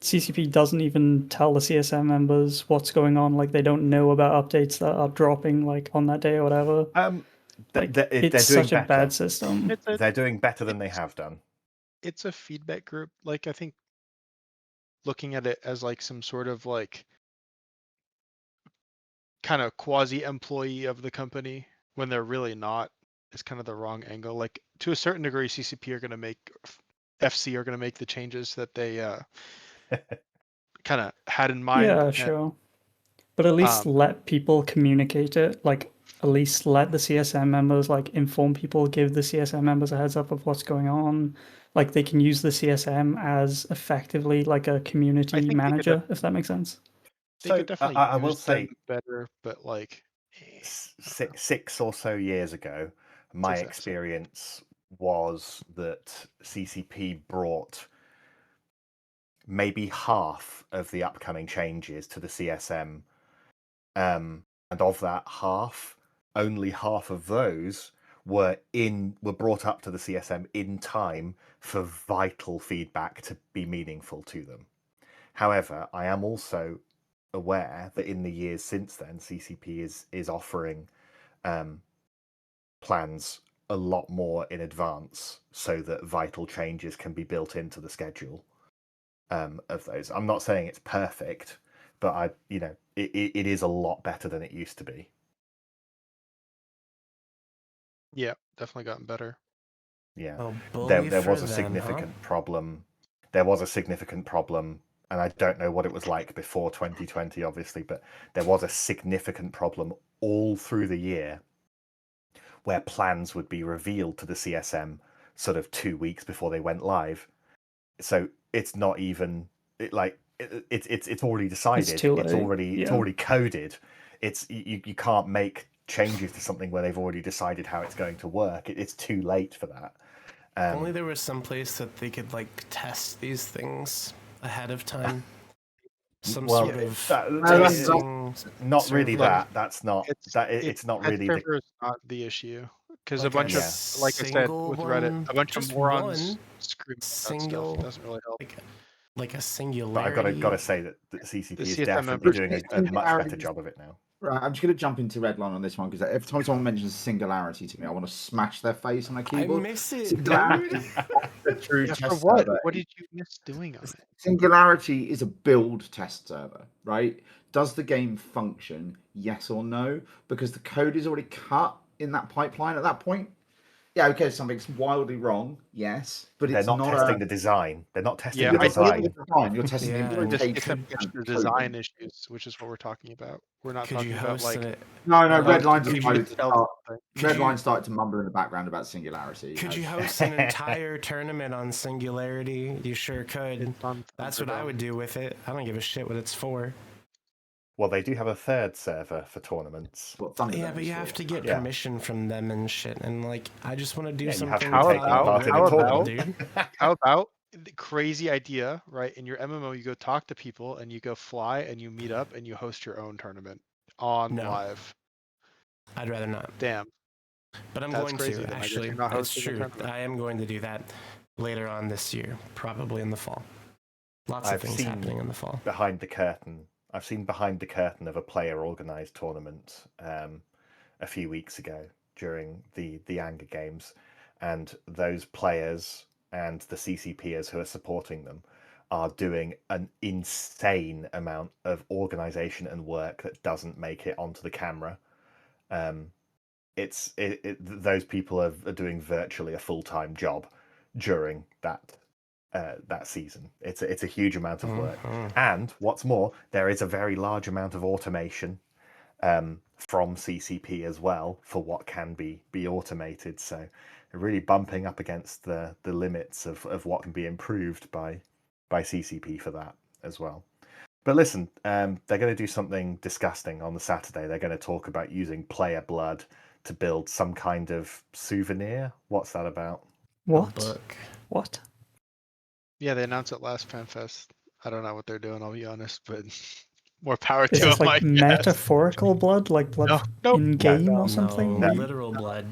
CCP doesn't even tell the CSM members what's going on. Like they don't know about updates that are dropping like on that day or whatever. It's such a bad system. They're doing better than they have done. It's a feedback group. Like I think looking at it as like some sort of like kind of quasi employee of the company when they're really not is kind of the wrong angle. Like to a certain degree, CCP are going to make FC are going to make the changes that they kind of had in mind. Yeah, sure. But at least let people communicate it. Like at least let the CSM members like inform people, give the CSM members a heads up of what's going on. Like they can use the CSM as effectively like a community manager, if that makes sense. They could definitely I will say better, but like 6 or so years ago, my experience was that CCP brought maybe half of the upcoming changes to the CSM, and of that half, only half of those were brought up to the CSM in time for vital feedback to be meaningful to them. However, I am also aware that in the years since then, CCP is offering plans a lot more in advance so that vital changes can be built into the schedule of those. I'm not saying it's perfect, but it is a lot better than it used to be. Yeah, definitely gotten better. Yeah, there was a significant problem. There was a significant problem, and I don't know what it was like before 2020, obviously, but there was a significant problem all through the year where plans would be revealed to the CSM sort of 2 weeks before they went live. So it's not even it's already decided. It's too late. It's already coded. You can't make changes to something where they've already decided how it's going to work. It's too late for that. If only there was some place that they could like test these things ahead of time. Some sort of not really that. That's not that. It's not really server is not the issue because a bunch of like I said with Reddit, a bunch of morons screaming about stuff doesn't really help. Like a singularity. But I've got to say that the CCP is definitely doing a much better job of it now. Right, I'm just going to jump into Redline on this one because every time someone mentions singularity to me, I want to smash their face on a keyboard. I miss it, Singularity. The true Yeah, test for what? server. What did you miss doing on it? Singularity is a build test server, right? Does the game function? Yes or no? Because the code is already cut in that pipeline at that point. Yeah, okay, something's wildly wrong, yes, but They're it's not not testing a. the design. They're not testing Yeah, the You're design. testing the design. You're testing the Yeah, Really just get implementation. them pitch and the coding. design issues, which is what we're talking about. We're not Could you talking about host like it? No, oh, Redline could decided to start. Could you- Redline started to mumble in the background about Singularity. Could you as- host an entire tournament on Singularity? You sure could. it's on That's what I would do with it. I don't give a shit what it's for. Well, they do have a third server for tournaments. What Yeah, but you have to get Yeah. permission from them and shit. And like, I just want to do Yeah, you have something. to How take about- part in how a about- tournament. dude? How about the crazy idea, right? In your MMO, you go talk to people and you go fly and you meet up and you host your own tournament on No. live. I'd rather not. Damn. But I'm That's going crazy, to, then. I guess actually. you're not It's hosting a true. tournament. I am going to do that later on this year, probably in the fall. Lots I've of things seen happening in the fall. behind the curtain. I've seen behind the curtain of a player-organized tournament a few weeks ago during the Anger Games, and those players and the CCPers who are supporting them are doing an insane amount of organization and work that doesn't make it onto the camera. Those people are doing virtually a full-time job during that season. It's a huge amount of work, and what's more, there is a very large amount of automation from CCP as well for what can be automated. So they're really bumping up against the limits of what can be improved by CCP for that as well. But listen, they're going to do something disgusting on the Saturday. They're going to talk about using player blood to build some kind of souvenir. What's that about? What? What? Yeah, they announced it last FanFest. I don't know what they're doing, I'll be honest, but more power Is to this them, I like guess. metaphorical blood, like blood in game or something? No, literal blood.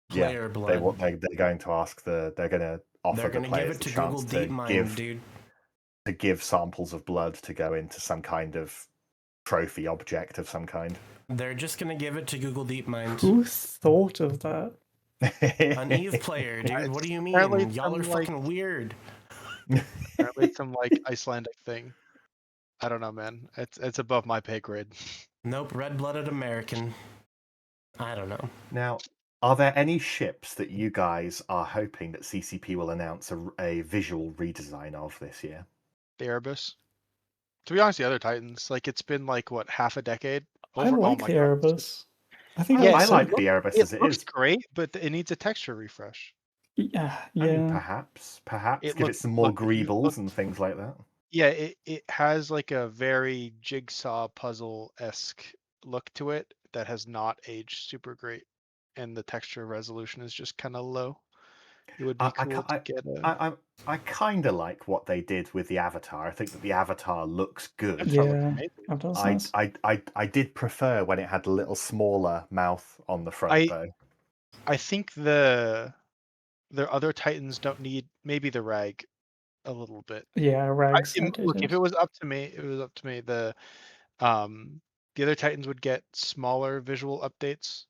Player blood. They're going to ask they're going to offer They're the gonna give players it the to chance Google to DeepMind, dude. to give samples of blood to go into some kind of trophy object of some kind. They're just gonna give it to Google DeepMind. Who thought of that? An Eve player, dude. What do you mean? Apparently Y'all are some, like- fucking weird. Apparently some like Icelandic thing. I don't know, man. It's above my pay grade. Nope, red-blooded American. I don't know. Now, are there any ships that you guys are hoping that CCP will announce a visual redesign of this year? The Erebus. To be honest, the other Titans, like it's been like what, half a decade? I like the Erebus. I think I it's like the Erebus as it looks is. great, but it needs a texture refresh. Yeah, I mean, yeah. perhaps It give look- it some more look- you greebles look- and things like that. Yeah, it has like a very jigsaw puzzle-esque look to it that has not aged super great, and the texture resolution is just kind of low. It would be cool to get a. I kind of like what they did with the Avatar. I think that the Avatar looks good. Yeah, that does nice. I did prefer when it had a little smaller mouth on the front, though. I think the other Titans don't need maybe the rag a little bit. Yeah, rags. Look, if it was up to me, the other Titans would get smaller visual updates,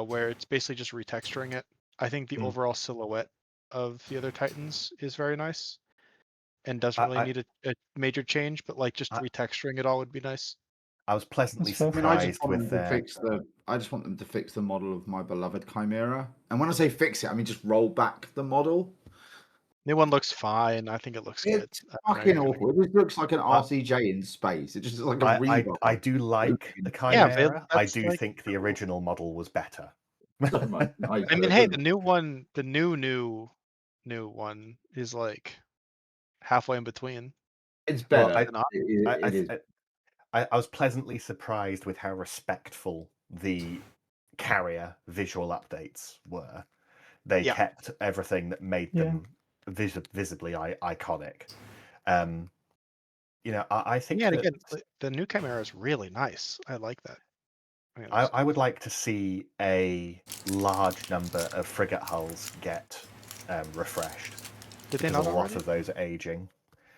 where it's basically just retexturing it. I think the overall silhouette of the other Titans is very nice, and doesn't really need a major change, but like just retexturing it all would be nice. I was pleasantly I mean, I just surprised want with them to their. fix the. I just want them to fix the model of my beloved Chimera. And when I say fix it, I mean just roll back the model. New one looks fine. I think it looks good. It's fucking awful. It just looks like an RCJ in space. It just looks like a Reebok. I do like the Chimera. I do think the original model was better. I mean, hey, the new one, the new one is like halfway in between. It's better. Well, I was pleasantly surprised with how respectful the carrier visual updates were. They kept everything that made them visibly iconic. I think Yeah, and that again, the new Chimera is really nice. I like that. I would like to see a large number of frigate hulls get refreshed. Did they because not a lot already? of those are aging.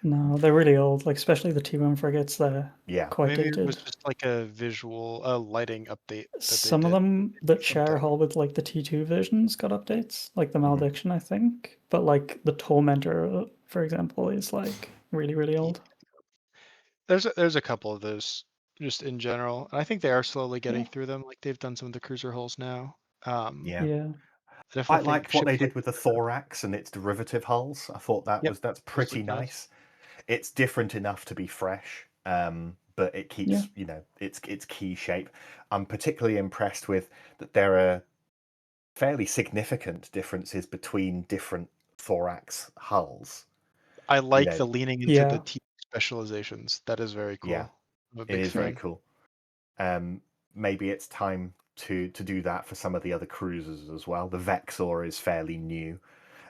No, they're really old. Like especially the T1 frigates, they're quite Maybe dated. it was just like a visual, lighting update. Some of them that share hull with like the T2 versions got updates, like the Malediction, I think. But like the Tormentor, for example, is like really, really old. There's a couple of those just in general. And I think they are slowly getting through them. Like they've done some of the cruiser hulls now. Yeah. definitely I think liked what they ships did like with the thorax and its derivative hulls. I thought that's those pretty look nice. nice. It's different enough to be fresh, but it keeps its key shape. I'm particularly impressed with that there are fairly significant differences between different thorax hulls. I like know, the leaning into the T specializations. That is very cool. Yeah, I'm a it big is fan. very cool. Maybe it's time to do that for some of the other cruisers as well. The Vexor is fairly new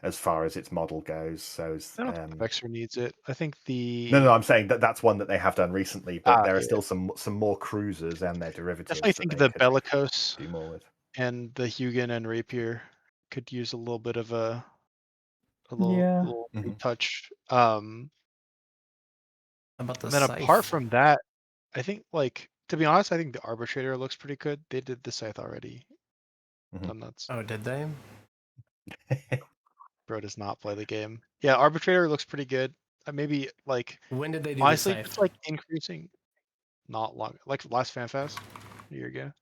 as far as its model goes. So is, I don't think Vexor needs it. I think the no, I'm saying that's one that they have done recently, but there are yeah. still some more cruisers and their derivatives Definitely that think they the could Bellicose do more with. and the Hugin and Rapier could use a little bit of a Yeah. little retouch. About the And then apart scythe? from that, I think to be honest, I think the Arbitrator looks pretty good. They did the scythe already. Done nuts. Oh, did they? Bro does not play the game. Yeah, Arbitrator looks pretty good. Maybe when did they do honestly, the scythe? it's increasing. Not long, last FanFest a year ago.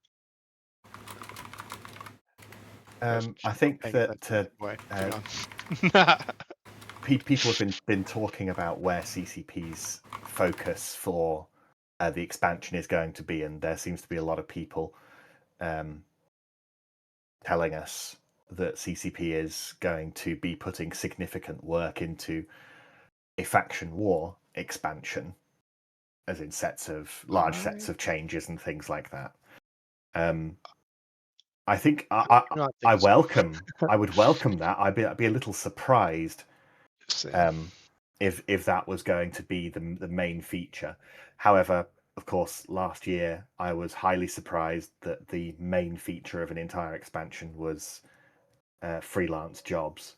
I think that people have been talking about where CCP's focus for the expansion is going to be, and there seems to be a lot of people telling us that CCP is going to be putting significant work into a faction war expansion, as in large sets of changes and things like that. I think I would welcome that. I'd be a little surprised if that was going to be the main feature. However, of course, last year I was highly surprised that the main feature of an entire expansion was freelance jobs.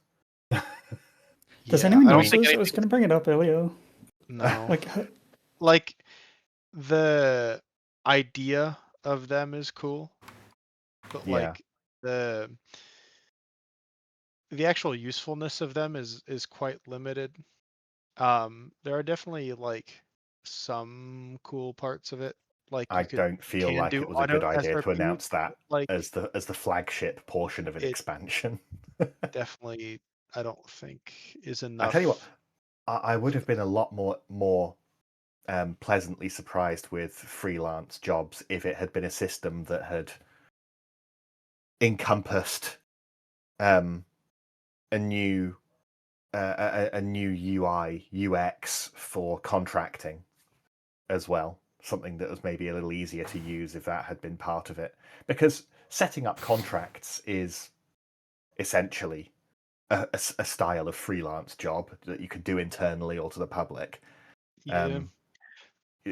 Does anyone use this? I was going to bring it up earlier. No. The idea of them is cool, but the actual usefulness of them is quite limited. There are definitely some cool parts of it. I don't feel like it was a good idea to announce that as the flagship portion of an expansion. Definitely, I don't think is enough. I tell you what, I would have been a lot more pleasantly surprised with freelance jobs if it had been a system that had encompassed a new UI UX for contracting as well. Something that was maybe a little easier to use if that had been part of it, because setting up contracts is essentially a style of freelance job that you could do internally or to the public. Yeah.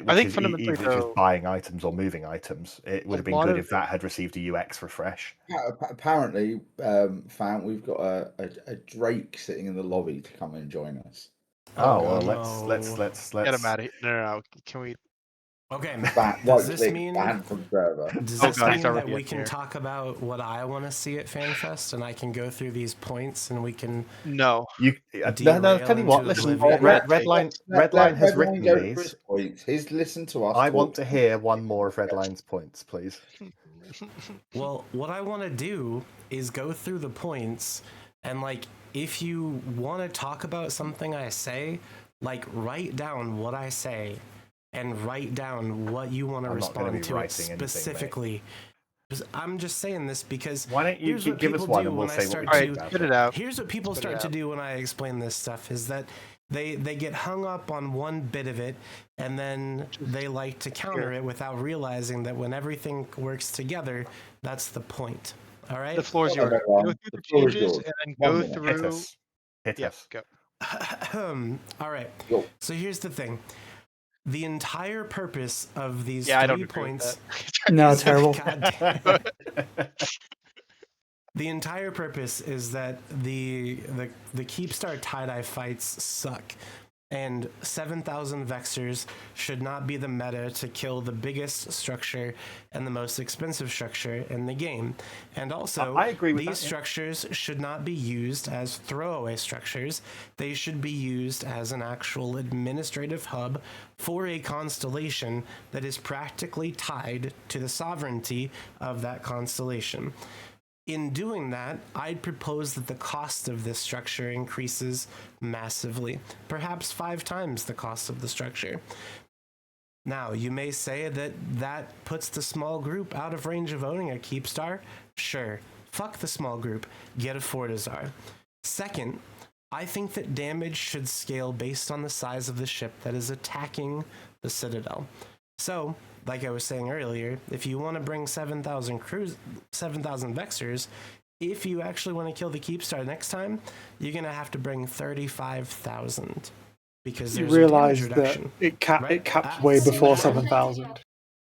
I think fundamentally, even if it's buying items or moving items, it would have been good if that had received a UX refresh. Apparently, Fan, we've got a Drake sitting in the lobby to come and join us. Oh well, let's get him out of here. No. Can we? Okay. Does this mean that we can talk about what I want to see at FanFest, and I can go through these points, and we can? No. No. Tell you what. Listen, Redline has written these. He's listened to us. I want to hear one more of Redline's points, please. Well, what I want to do is go through the points, and if you want to talk about something I say, write down what I say. And write down what you want to respond to it specifically. I'm just saying this because why don't you give us one and we'll say what we think about it. Spit it out. Here's what people start to do when I explain this stuff is that they get hung up on one bit of it, and then they like to counter it without realizing that when everything works together, that's the point. All right? The floor is yours. Go through the changes and then go through. Hit us. Go. All right. So here's the thing. The entire purpose of these 3 points. No, terrible. The entire purpose is that the Keepstar tie-dye fights suck, and 7,000 Vexors should not be the meta to kill the biggest structure and the most expensive structure in the game. And also, I agree with these structures should not be used as throwaway structures. They should be used as an actual administrative hub for a constellation that is practically tied to the sovereignty of that constellation. In doing that, I'd propose that the cost of this structure increases massively, perhaps 5 times the cost of the structure. Now, you may say that that puts the small group out of range of owning a Keep Star. Sure, fuck the small group, get a Fortizar. Second, I think that damage should scale based on the size of the ship that is attacking the Citadel. So, like I was saying earlier, if you want to bring 7,000 Vexers, if you actually want to kill the Keep Star next time, you're going to have to bring 35,000. Because you there's realise a damage that reduction, it caps right? way See before what happened? 7,000.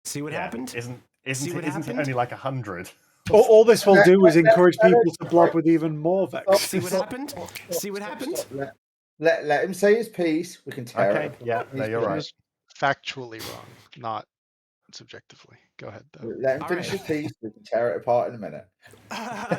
See what happened? Isn't See what it happened? only like 100? All this will do is encourage people to blob with even more Vexers. See what happened? See what happened? Let him say his piece. We can tear Okay, it. yeah, no, you're He right. was factually wrong, not subjectively. Go ahead, though. Let him All finish right. his piece. We can tear it apart in a minute.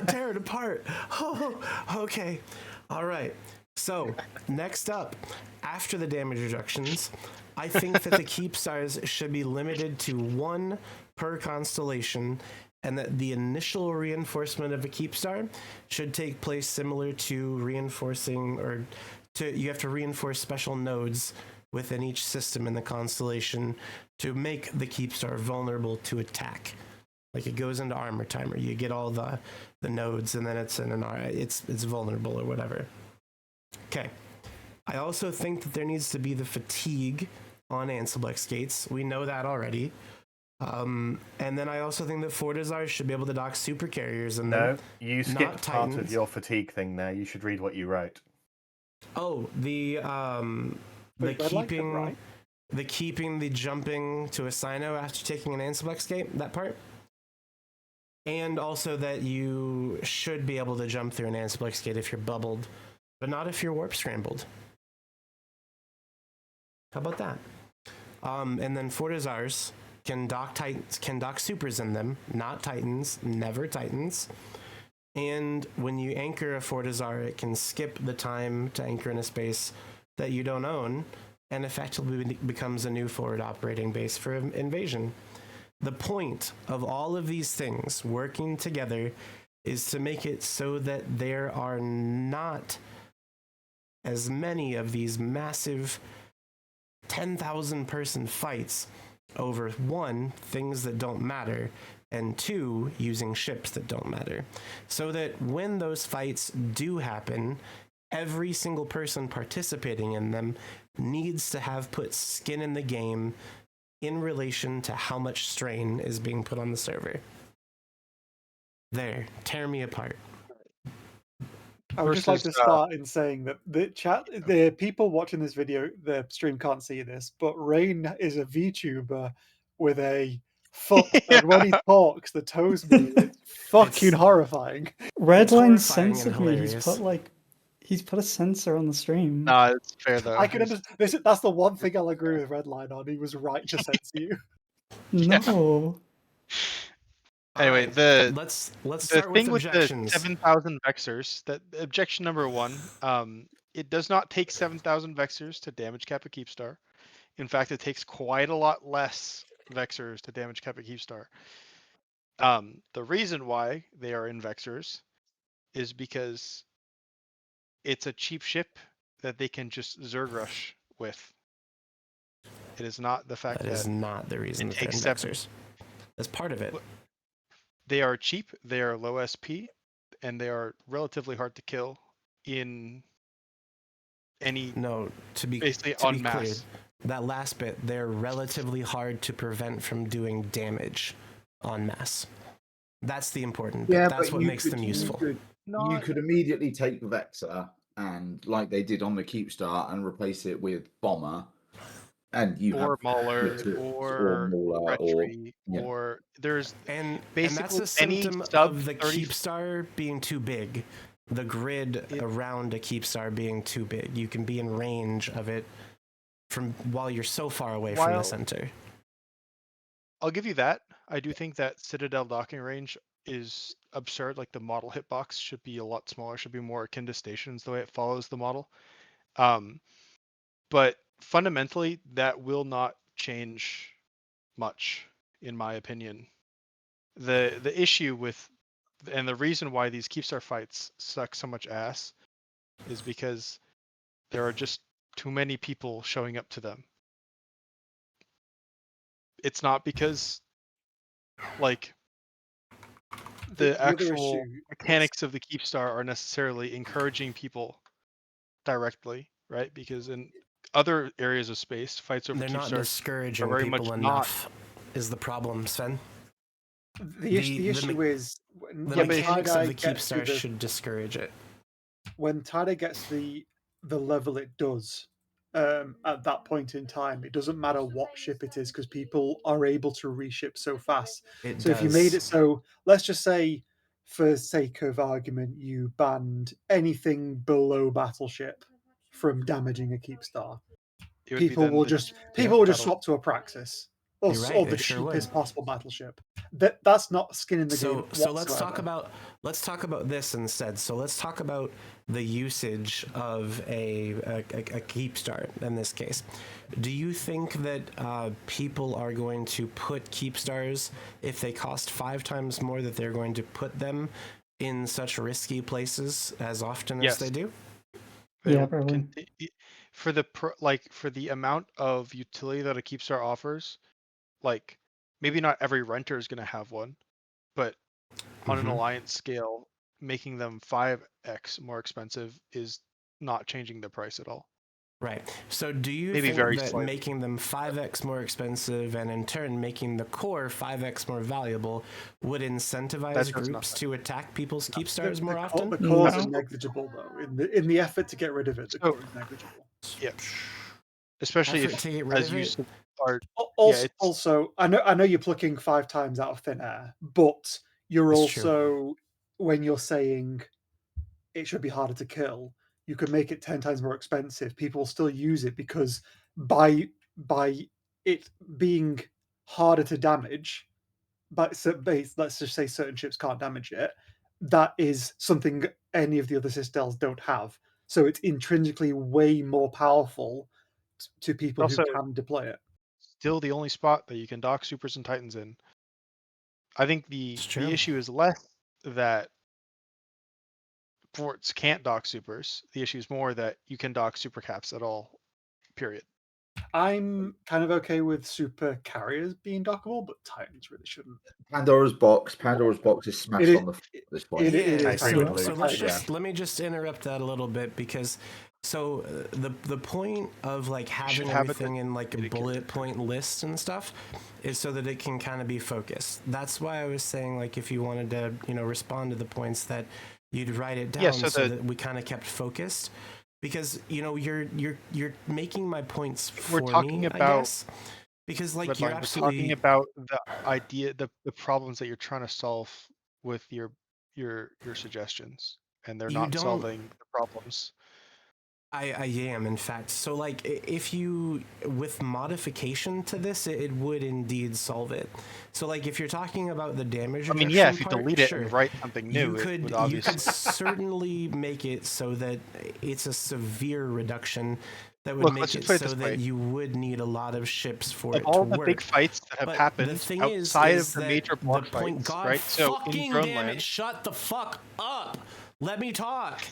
Tear it apart. Oh, okay. All right. So, next up, after the damage reductions, I think that the Keep Stars should be limited to 1 per constellation, and that the initial reinforcement of a Keep Star should take place similar to reinforcing, or you have to reinforce special nodes within each system in the constellation to make the Keep Star vulnerable to attack. Like it goes into armor timer. You get all the nodes, and then it's in it's vulnerable or whatever. Okay. I also think that there needs to be the fatigue on Anseblex gates. We know that already. And then I also think that Fortizars should be able to dock super carriers in them. No, you skipped part of your fatigue thing there. You should read what you wrote. Oh, the keeping the jumping to a Sino after taking an Anseblex gate, that part. And also that you should be able to jump through an Anseblex gate if you're bubbled, but not if you're warp scrambled. How about that? And then Fortizars can dock supers in them, not Titans, never Titans. And when you anchor a Fortizar, it can skip the time to anchor in a space that you don't own, and effectively becomes a new forward operating base for invasion. The point of all of these things working together is to make it so that there are not as many of these massive 10,000 person fights over 1, things that don't matter, and 2, using ships that don't matter. So that when those fights do happen, every single person participating in them needs to have put skin in the game in relation to how much strain is being put on the server. There, tear me apart. I would just like to start in saying that the people watching this video, the stream can't see this, but Rain is a VTuber with a foot, and when he talks, the toes move. It's fucking horrifying. Redline censored me. He's put a censor on the stream. Nah, it's fair though. I can understand. That's the one thing I'll agree with Redline on. He was right to censor you. No. Anyway, let's the start thing with with objections. the 7,000 Vexers. That objection number 1. It does not take 7,000 Vexers to damage cap a Keep Star. In fact, it takes quite a lot less Vexers to damage cap a Keep Star. The reason why they are in Vexers is because it's a cheap ship that they can just Zerg rush with. It is not the fact that is not the reason it that they're takes in Vexers. That's part of it. They are cheap, they are low SP, and they are relatively hard to kill in any basically en masse. Clear, that last bit, they're relatively hard to prevent from doing damage en masse. That's the important bit. Yeah, that's what makes them useful. You could immediately take Vexer and, like they did on the Keep Star, and replace it with Bomber. And you or have Mauler, or Retry, or there's basically that's a symptom of the Keep Star being too big. The grid around a Keep Star being too big. You can be in range of it from while you're so far away from the center. I'll give you that. I do think that Citadel docking range is absurd. Like the model hitbox should be a lot smaller, should be more akin to stations the way it follows the model. But fundamentally, that will not change much, in my opinion. The issue with And the reason why these Keepstar fights suck so much ass is because there are just too many people showing up to them. It's not because like the actual mechanics of the Keepstar are necessarily encouraging people directly, right? Because in other areas of space, fights over They're not Keepstars discouraging are very people much enough. Is the problem, Sven? The issue is the when mechanics of the gets to Keepstar should discourage it. When tie-dye gets the level it does at that point in time, it doesn't matter what ship it is because people are able to reship so fast. If you made it so, let's just say, for sake of argument, you banned anything below battleship from damaging a Keepstar. People will just swap to a Praxis or, You're right, or the they sure would. cheapest possible battleship. That's not skin in the game. So let's talk about this instead. So let's talk about the usage of a Keepstar in this case. Do you think that people are going to put Keepstars, if they cost 5 times more, that they're going to put them in such risky places as often as they do? Yeah, probably. For the amount of utility that a Keepstar offers, like maybe not every renter is going to have one, but on an alliance scale, making them 5x more expensive is not changing the price at all. Right. So do you Maybe think very that slightly. making them 5x more expensive and in turn making the core 5x more valuable would incentivize groups to attack people's Keepstars more often? The cause is negligible, though. In the effort to get rid of it, the core is negligible. Yeah. Especially Effort to get rid of it? Also, I know you're plucking 5 times out of thin air, but you're It's also, when you're saying it should be harder to kill, you could make it 10 times more expensive. People will still use it because by it being harder to damage, but let's just say certain ships can't damage it, that is something any of the other Citadels don't have. So it's intrinsically way more powerful to people who can deploy it. Still the only spot that you can dock Supers and Titans in. I think the issue is less that forts can't dock Supers. The issue is more that you can dock Super Caps at all, period. I'm kind of okay with super carriers being dockable, but Titans really shouldn't. Pandora's box is smashed on the floor at this point. So let me just interrupt that a little bit, because the point of like having everything in like a bullet point list and stuff is so that it can kind of be focused. That's why I was saying, like, if you wanted to respond to the points, that you'd write it down so that we kind of kept focused. Because you're making my points for me, I guess. Because like you're absolutely talking about the idea, the problems that you're trying to solve with your suggestions, and they're not solving the problems. I am, in fact. So like if you, with modification to this, it would indeed solve it. So like if you're talking about the damage reduction, if you part, delete it and write something new, you could certainly make it so that it's a severe reduction that would make it so that you would need a lot of ships for it to work. All the big fights that have happened outside of the major block fights, right? So in Droneland, shut the fuck up. Let me talk.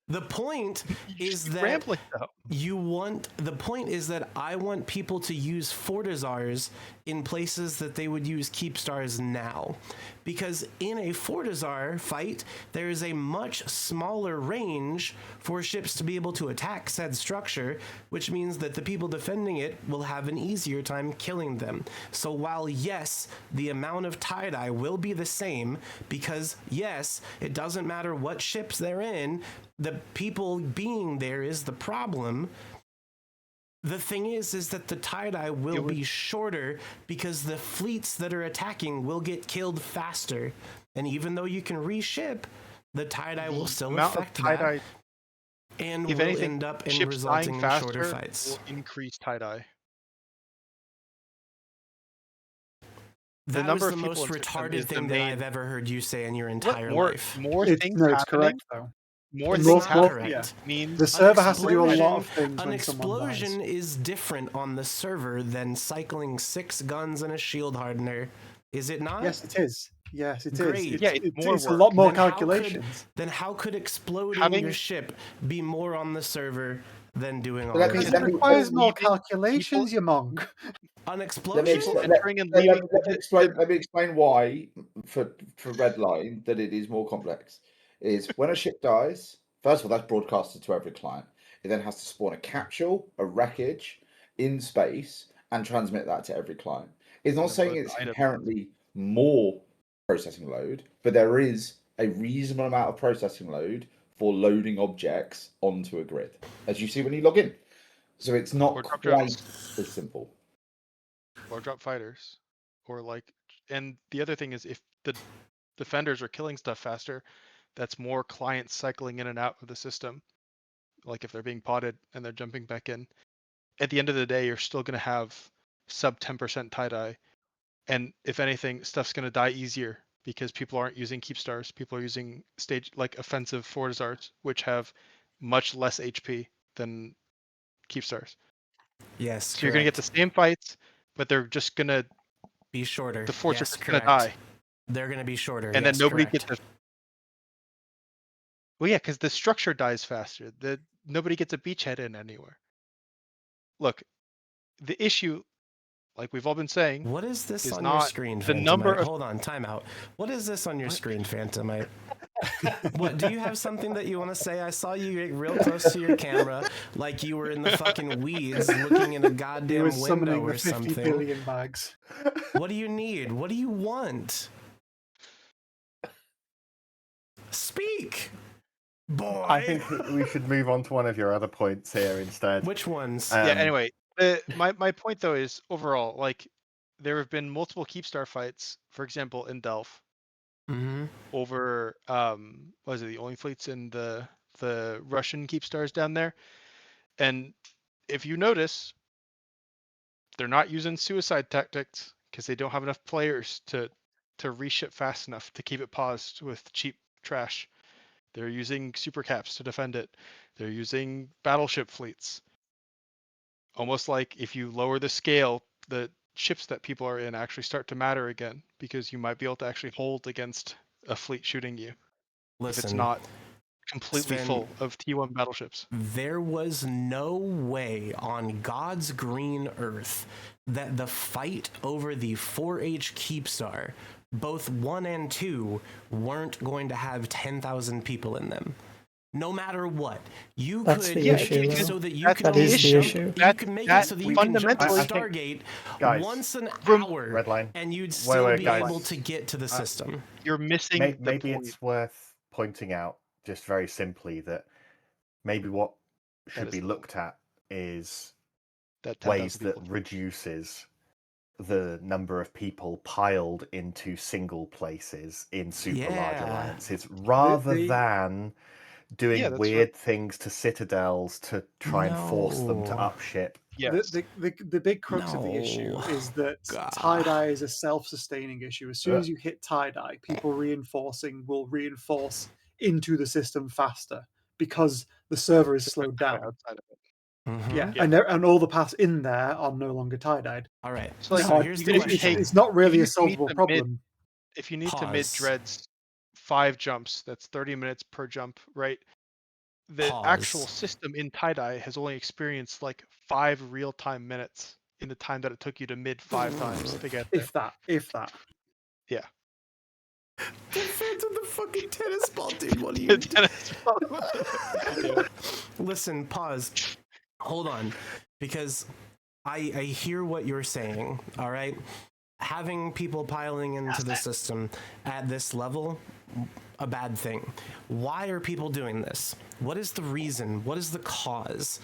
The point is that rambling, though. The point is that I want people to use Fortizars in places that they would use Keepstars now. Because in a Fortizar fight, there is a much smaller range for ships to be able to attack said structure, which means that the people defending it will have an easier time killing them. So while, yes, the amount of tie-dye will be the same, because, yes, it doesn't matter what ships they're in, the people being there is the problem. The thing is that the tie-dye will be shorter because the fleets that are attacking will get killed faster. And even though you can reship, the tie-dye will still affect that. And will end up in resulting in shorter fights. Will increase tie-dye. That was the most retarded thing that I've ever heard you say in your entire life. More things happening. It's correct, though. More things happening means the server has to do a lot of things. An explosion is different on the server than cycling 6 guns and a shield hardener, is it not? Yes, it is. Yes, it Great. is. Yeah, it's more it's a work. lot more Then how calculations. Then how could exploding Having- your ship be more on the server than doing all Let that? me- Because let it me- requires more leaving calculations, you monk. An Let me, explosion? expl- entering and let leaving me explain. Let me explain why for Redline that it is more complex. Is when a ship dies. First of all, that's broadcasted to every client. It then has to spawn a capsule, a wreckage in space, and transmit that to every client. It's not then saying both it's items. inherently more processing load, but there is a reasonable amount of processing load for loading objects onto a grid, as you see when you log in. So it's not Or drop quite drones. as simple. Or drop fighters. Or like, and the other thing is if the defenders are killing stuff faster, that's more clients cycling in and out of the system. Like if they're being potted and they're jumping back in. At the end of the day, you're still going to have sub 10% tie-dye. And if anything, stuff's going to die easier because people aren't using keep stars. People are using stage like offensive fortizars, which have much less HP than keep stars. Yes, So you're going to get the same fights, but they're just going to be shorter. The forts Yes, are just going to correct. die. They're going to be shorter. And yes, then nobody correct. gets a. Well, yeah, because the structure dies faster. Nobody gets a beachhead in anywhere. Look, the issue, like we've all been saying, What is this is on not your screen, the Phantomite? number of. Hold on, time out. What is this on your screen, Phantomite? What, do you have something that you want to say? I saw you get real close to your camera, like you were in the fucking weeds looking in a He goddamn was window summoning or the 50 something. billion bags. What do you need? What do you want? Speak, boy. I think we should move on to one of your other points here instead. Which ones? Yeah. Anyway, my point though is overall, like, there have been multiple Keepstar fights, for example, in Delph, over what is it, the only fleets in the Russian Keepstars down there, and if you notice, they're not using suicide tactics because they don't have enough players to reship fast enough to keep it paused with cheap trash. They're using super caps to defend it. They're using battleship fleets. Almost like if you lower the scale, the ships that people are in actually start to matter again because you might be able to actually hold against a fleet shooting you. If it's Listen, not completely Sven, full of T1 battleships. There was no way on God's green earth that the fight over the 4H Keepstar, both 1 and 2, weren't going to have 10,000 people in them. No matter what, you That's could the issue, make it though. so that you That could is the jump, issue. you can make it so that you can jump to fundamentally- Stargate once an hour, Redline. and you'd still be guys. able to get to the system. You're missing Maybe the point. it's worth pointing out just very simply that maybe what should be looked at is that ways 10,000 that people. reduces the number of people piled into single places in super large Yeah. alliances rather than doing Yeah, that's weird things to citadels to try and force them to No. upship. Yes. The big crux of the issue No. is that God. tie-dye is a self-sustaining issue. As soon as you hit tie-dye, people reinforcing will reinforce into the system faster because the server is slowed down. Outside of it. Yeah, Mhm. and all the paths in there are no longer tie-dyed. All right. So, like, So here's the if you take- It's not really a if you need solvable to problem. If you need to Pause. mid dreads 5 jumps, that's 30 minutes per jump, right? The Pause. actual system in tie-dye has only experienced like 5 real-time minutes in the time that it took you to mid 5 times to get there. If that. Yeah. The Phantom, the fucking tennis ball, dude. What are you Tennis ball. Listen, pause. Hold on. Because I hear what you're saying, all right? Having people piling into the system at this level, a bad thing. Why are people doing this? What is the reason? What is the cause?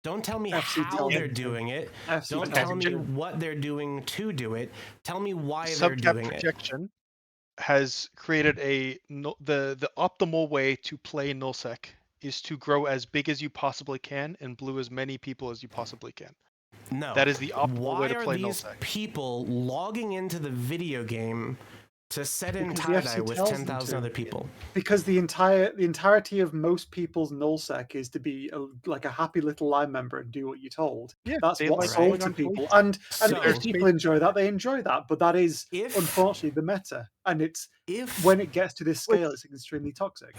Don't tell me FC how they're Telling. doing it. FC Don't tell me what they're doing to do it. Tell me why they're Subcap doing it. projection has created the optimal way to play nullsec is to grow as big as you possibly can and blue as many people as you possibly can. No. That is the optimal Why way to are play these nullsec. people logging into the video game to set in Because the tie-dye FC with tells them 10,000 to. other people. Because the entirety of most people's nullsec is to be like a happy little line member and do what you're told. Yeah, That's they what's like sold going to on people, police. and So- if people enjoy that, they enjoy that. But that is If- unfortunately the meta, and it's If when it gets to this scale, it's extremely toxic.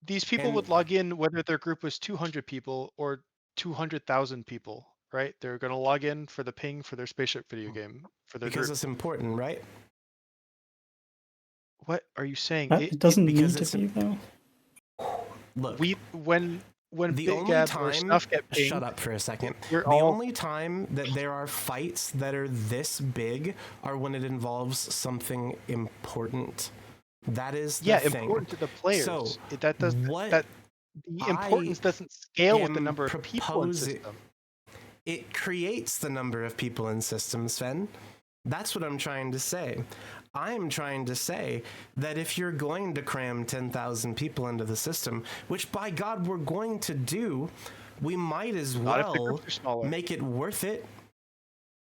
These people And- would log in whether their group was 200 people or 200,000 people, right? They're going to log in for the ping for their spaceship video game for their because group. it's important, right? What are you saying? It doesn't because need to be though. Look, when the Big only Gab or time stuff get pinged, shut up for a second. you're The all- only time that there are fights that are this big are when it involves something important. That is the thing. important to the players. So, that does what that. The importance doesn't scale with the am number of people in proposing- system. It creates the number of people in systems, Sven. That's what I'm trying to say. I'm trying to say that if you're going to cram 10,000 people into the system, which by God we're going to do, we might as Not if the well groups are smaller. make it worth it.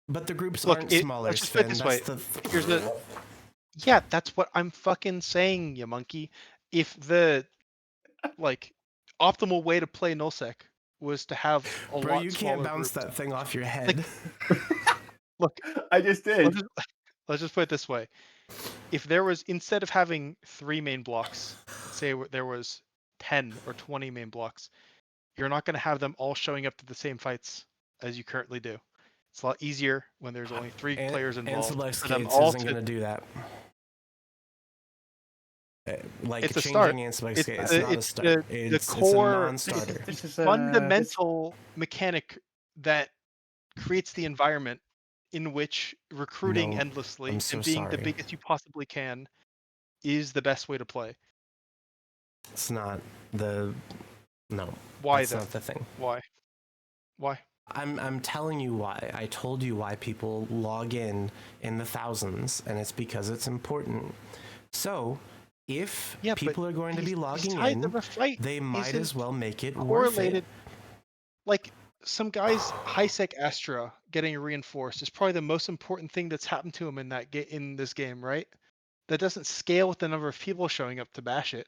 But the groups Look, aren't it- smaller, let's just put it Sven. this That's way. the Here's the. Yeah, that's what I'm fucking saying, you monkey. If the optimal way to play nullsec was to have a Bro, lot you smaller can't bounce groups. that thing off your head. Look, I just did. let's just put it this way: if there was, instead of having 3 main blocks, say there was 10 or 20 main blocks, you're not going to have them all showing up to the same fights as you currently do. It's a lot easier when there's only 3 players involved. Anselix For them Gates all isn't to, going to do that. Like it's a changing start. Anselix It's Gates, the- not a it's start. the It's a core- non-starter. This is fundamental mechanic that creates the environment in which recruiting No, endlessly I'm so and being the sorry. biggest you possibly can is the best way to play. It's not the... No. Why that's though? not the thing. Why? I'm telling you why. I told you why people log in the thousands, and it's because it's important. So, if Yeah, people but are going to be these logging tides in, of a fight they might isn't as well make it worth correlated. it. Like some guy's high-sec Astra getting reinforced is probably the most important thing that's happened to him in that in this game, right? That doesn't scale with the number of people showing up to bash it.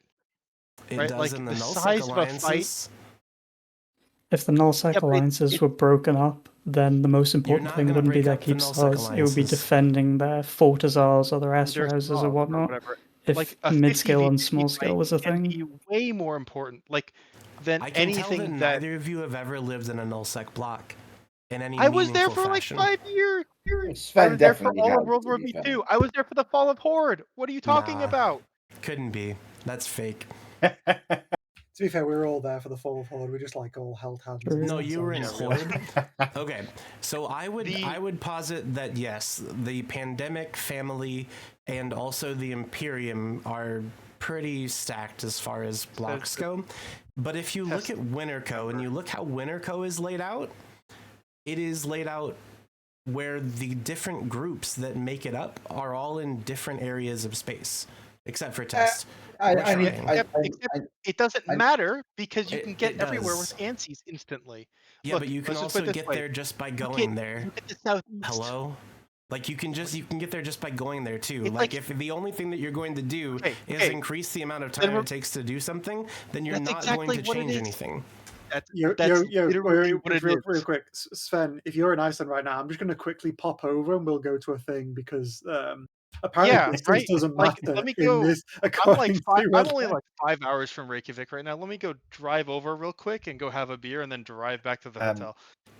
It right? does Like in the the nullsec size of a fight. alliances. If the nullsec Yeah, but alliances were broken up, then the most important not thing gonna wouldn't be break their up the keep nullsec stars. It would be alliances. defending their fortizars or their Their houses or song whatnot. whatever. If Like a mid-scale and 50v50 small-scale fight was a can thing. be way more important. Like than I can tell that anything that neither of you have ever lived in a nullsec block in any I was there meaningful for fashion. like 5 years. I Sven was there for definitely all of has, World to War be fair. II. I was there for the fall of Horde. What are you talking Nah. about? Couldn't be. That's fake. To be fair, we were all there for the fall of Horde. We just like all held hands. True. and No, stuff, you so were in yeah, Horde. Okay, so I The- would posit that yes, the Pandemic family and also the Imperium are pretty stacked as far as blocks go. But if you look at Winterco and you look how Winterco is laid out, it is laid out where the different groups that make it up are all in different areas of space, except for test. It doesn't matter because you It- can get it everywhere does. with ANSYs instantly. Yeah, Look, but you can let's just put also it this get way. there just by You going can- there. Look at the southeast. Hello? Like you can get there just by going there too. It's Like like- if the only thing that you're going to do is okay. increase the amount of Then time we're- it takes to do something, then you're That's not exactly going to what it change is. anything. That's Yo, what it real is. quick, Sven. If you're in Iceland right now, I'm just going to quickly pop over and we'll go to a thing because apparently Yeah, distance right. doesn't Like, matter let me in go. this. I'm According I'm to only like 5 hours from Reykjavik right now. Let me go drive over real quick and go have a beer and then drive back to the hotel.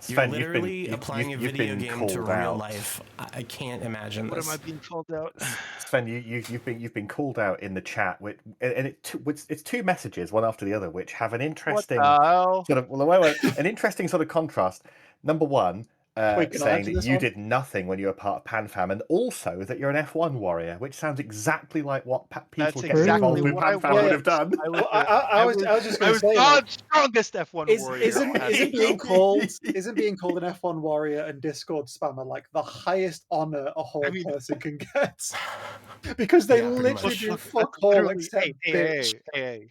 You're Sven, literally applying a you've video been game to called real out. life. I can't imagine What this. am I being called out? Sven, you've been called out in the chat, and it's two messages, one after the other, which have an interesting hell? sort of wait, an interesting sort of contrast. Number one, Wait, can I saying answer that this you one? did nothing when you were part of PanFam, and also that you're an F1 warrior, which sounds exactly like what people That's getting involved exactly in what I PanFam would have done. I was just going to say, God's strongest F1 warrior. isn't being called an F1 warrior and Discord spammer like the highest honor a Horde person can get? Because they Yeah, pretty literally much. do Look, fuck that's all literally- except hey, bitch. hey.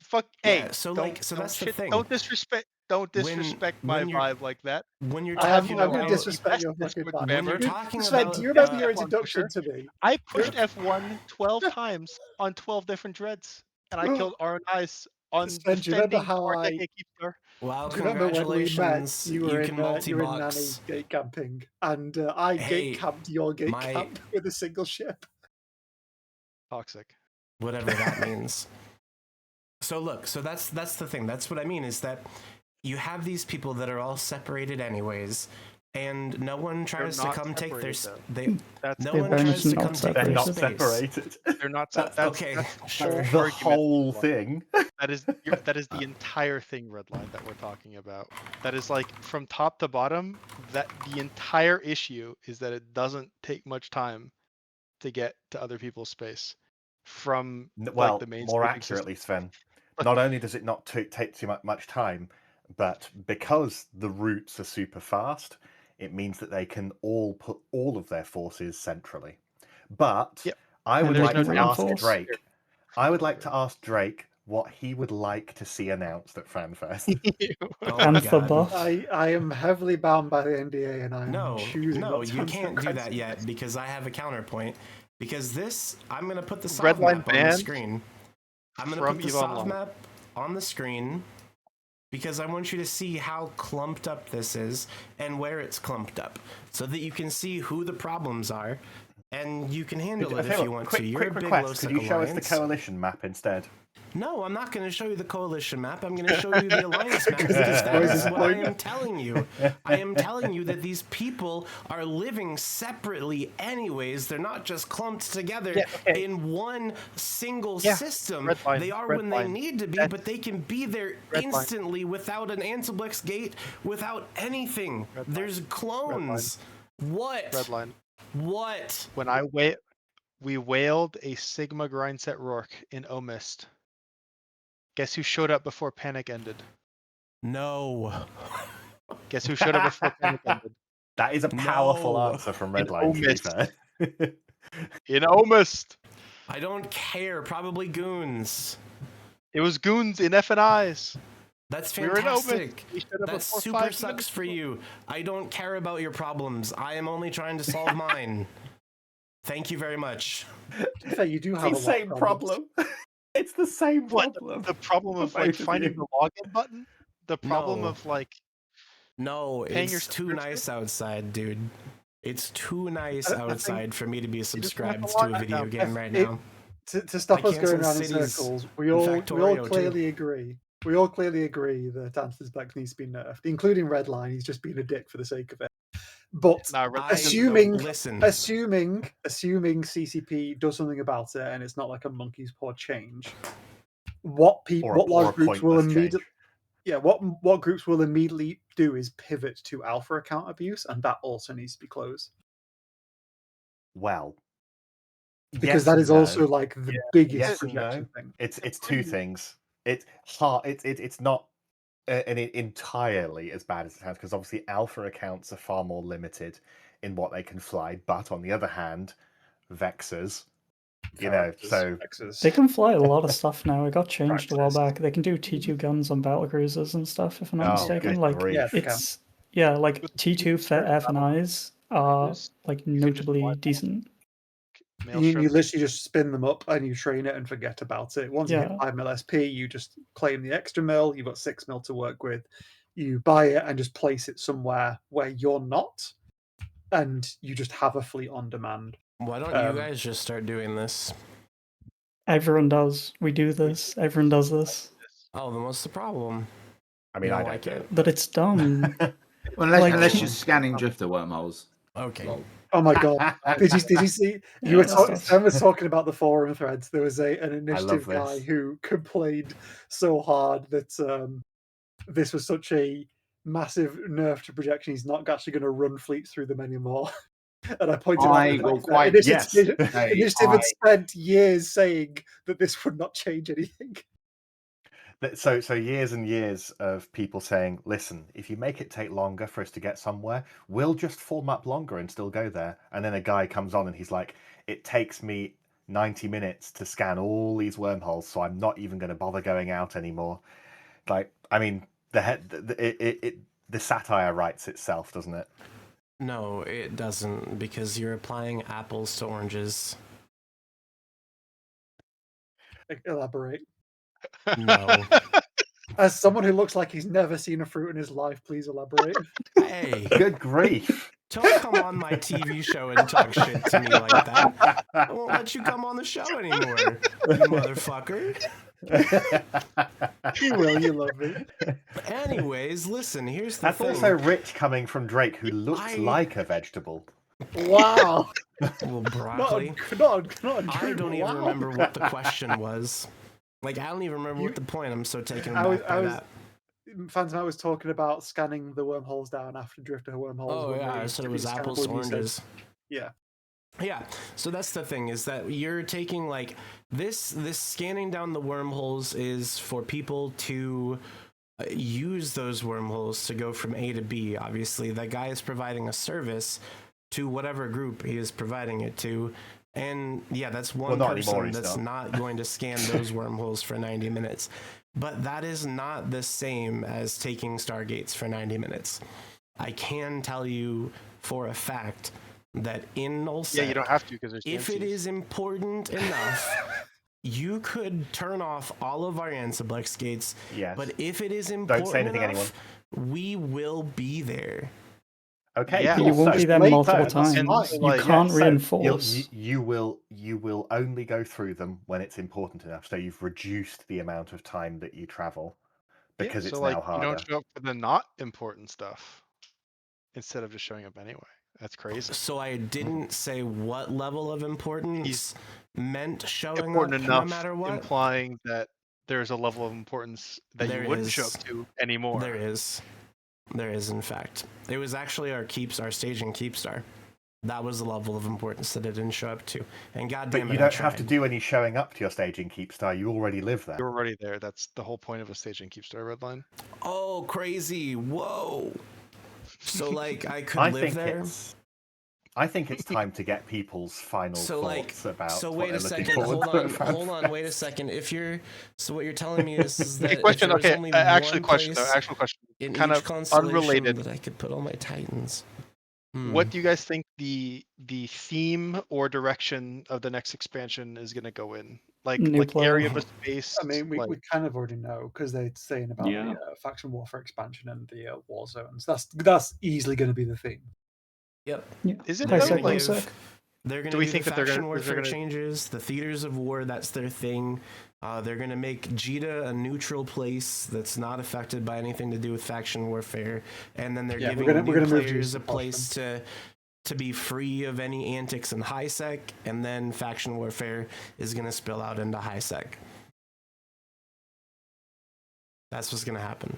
Fuck. Yeah, Hey, so don't, like, so don't that's the shit, thing. Don't disrespect. Don't disrespect my vibe like that. When you're I'm talking going to about disrespect your fucking Discord vibe. when you're spammer. talking Sven, about do you remember your F1 introduction pusher. to me? I pushed F1 12 times on 12 different dreads, and I killed RNIs on Sven, do you remember defending how I? Artec Keepstar. well, Do you remember when we met? congratulations, You were in can you were in Nanny multi-box. gate camping, and I Hey, gate camped your gate my- camp with a single ship. Toxic. Whatever that means. So look, so that's the thing. That's what I mean is that you have these people that are all separated anyways, and no one tries to not come take their separated, no They're one very tries much to come not take They're their not space. separated. They're not. That's okay. Sure. The whole thing. That is the entire thing, Redline, that we're talking about. That is like from top to bottom. That the entire issue is that it doesn't take much time to get to other people's space from Well, like the main more sleeping accurately, system. Sven, not only does it not take too much time, but because the routes are super fast, it means that they can all put all of their forces centrally. But Yep. I And would there's like no to ask reinforce. Drake. I would like to ask Drake what he would like to see announced at FanFest. Oh my Panther God. buff. I am heavily bound by the NDA, and I am No, choosing no, not to you answer can't do that questions. yet because I have a counterpoint. Because this, I'm gonna put the Redline soft map on the banned screen. I'm gonna from put the EVE soft Online. map on the screen because I want you to see how clumped up this is and where it's clumped up, so that you can see who the problems are, and you can handle it if you want to. You're quick a big request. Could you Losec show us the alliance. coalition map instead? No, I'm not going to show you the coalition map. I'm going to show you the alliance map Because because it that destroys is his what I point. am telling you. I am telling you that these people are living separately anyways. They're not just clumped together in one single system. Redline, They are when they Redline. need to be, That's- but they can be there Redline. instantly without an Antiblex gate, without anything. Redline. There's clones. What? Redline. What? When we whaled a Sigma grindset Rourke in Omist. Guess who showed up before panic ended? No. Guess who showed up before panic ended? That is a powerful No. answer from In Redline, to be Omist. fair. In Omist. I don't care. Probably goons. It was goons in F&Is. That's We were in Omist. fantastic. We showed up That before super 5 sucks minutes for ago. you. I don't care about your problems. I am only trying to solve mine. Thank you very much. To be fair, you do It's have the a lot same of problem. It's the same What, problem. the problem of for like both of finding you. the login button? The problem No. of like No, paying your it's too subscription? nice outside, dude. It's too nice I think outside for me to be just have subscribed to to a log video out. game right It- now. To stop I us going cancel around in cities circles, in we all Factorio, too. clearly agree. We all clearly agree that Antiblex needs to be nerfed, including Redline. He's just being a dick for the sake of it. But Nah, Redline doesn't assuming know- Listen, assuming CCP does something about it and it's not like a monkey's paw change, what Or a large groups will pointless change. immediately what groups will immediately do is pivot to alpha account abuse, and that also needs to be closed Well, because yes that and is also no. like the biggest Yes and projection no. thing. It's two things. It's hard. It's not entirely as bad as it sounds, because obviously alpha accounts are far more limited in what they can fly. But on the other hand, vexers, so They can fly a lot of stuff now. It got changed a while back. They can do T2 guns on battle cruisers and stuff, if I'm not mistaken. good Like grief. Yeah, they can. it's like T2 for F&Is are like notably decent. Mail You strips. literally just spin them up and you train it and forget about it. Once you hit Yeah. 5 mil SP, you just claim the extra mil. You've got 6 mil to work with. You buy it and just place it somewhere where you're not, and you just have a fleet on demand. why don't you guys just start doing this? Everyone does. We do this. Everyone does this. Oh, then what's the problem? I mean, You I don't don't like do it? But it's dumb. Well, unless, Like- unless you're scanning drifter wormholes. Okay. Lol. Oh my god! Did you see? Yeah, that's- Sam was talking about the forum threads. There was an initiative this. guy who complained so hard that this was such a massive nerf to projection. He's not actually going to run fleets through them anymore. And I pointed out I the will fact that quite- initiative, Hey, initiative had spent years saying that this would not change anything. So years and years of people saying, listen, if you make it take longer for us to get somewhere, we'll just form up longer and still go there. And then a guy comes on and he's like, it takes me 90 minutes to scan all these wormholes, so I'm not even going to bother going out anymore. Like, I mean, the satire writes itself, doesn't it? No, it doesn't, because you're applying apples to oranges. Elaborate. No. As someone who looks like he's never seen a fruit in his life, please elaborate. Hey, Good grief! don't come on my TV show and talk shit to me like that. I won't let you come on the show anymore, you motherfucker. You will, you love me. Anyways, listen, here's the That's thing. also rich coming from Drake, who looks like a vegetable. Wow. Well, broccoli. Not I don't even remember what the question was. Like, I don't even remember what the point. I'm so taken aback by that. Phantom was talking about scanning the wormholes down after Drifter wormholes. Oh yeah, I said it was apples to oranges. Yeah. Yeah, so that's the thing, is that you're taking like this scanning down the wormholes is for people to use those wormholes to go from A to B. Obviously, that guy is providing a service to whatever group he is providing it to. And yeah, that's one person that's not going to scan those wormholes for 90 minutes. But that is not the same as taking Stargates for 90 minutes. I can tell you for a fact that in nullsec, yeah, you don't have to, because there's if it is important enough, you could turn off all of our Ansiblex gates. Yes. But if it is important Don't say anything, enough, we will be there. Okay, Yeah. cool. You won't be there multiple times. and, You like, can't So reinforce. you will only go through them when it's important enough. So you've reduced the amount of time that you travel because it's so like now harder. you don't show up for the not important stuff instead of just showing up anyway. That's crazy. So I didn't say what level of importance meant showing Important up enough, no matter what. implying that there's a level of importance that There you wouldn't is. show up to anymore. There is, in fact. It was actually our staging Keepstar. That was the level of importance that it didn't show up to. And goddamn But it, you I don't have to tried. do any showing up to your staging Keepstar. You already live there. You're already there. That's the whole point of a staging Keepstar red line. Oh, crazy! Whoa! So like I could live there. I think it's time to get people's final thoughts about. So what wait a they're looking second. forward Hold to on. at Hold on. FanFest. Wait a second. So what you're telling me is that question. if there was Okay, only actually, one question though. place Actual question. in Kind each of constellation unrelated. that I could put all my Titans. What do you guys think the theme or direction of the next expansion is going to go in? Like area of space. I mean, we kind of already know because they're saying about Yeah. the faction warfare expansion and the war zones. That's easily going to be the theme. Yep. Yeah. Is it They're though? gonna Like, give- They're going do to we do think the that they're faction gonna- is there warfare gonna- changes, the theaters of war, that's their thing. They're going to make Jita a neutral place that's not affected by anything to do with faction warfare. And then they're Yeah, giving we're gonna new move players Jita a to place to be free of any antics in high sec. And then faction warfare is going to spill out into high sec. That's what's going to happen.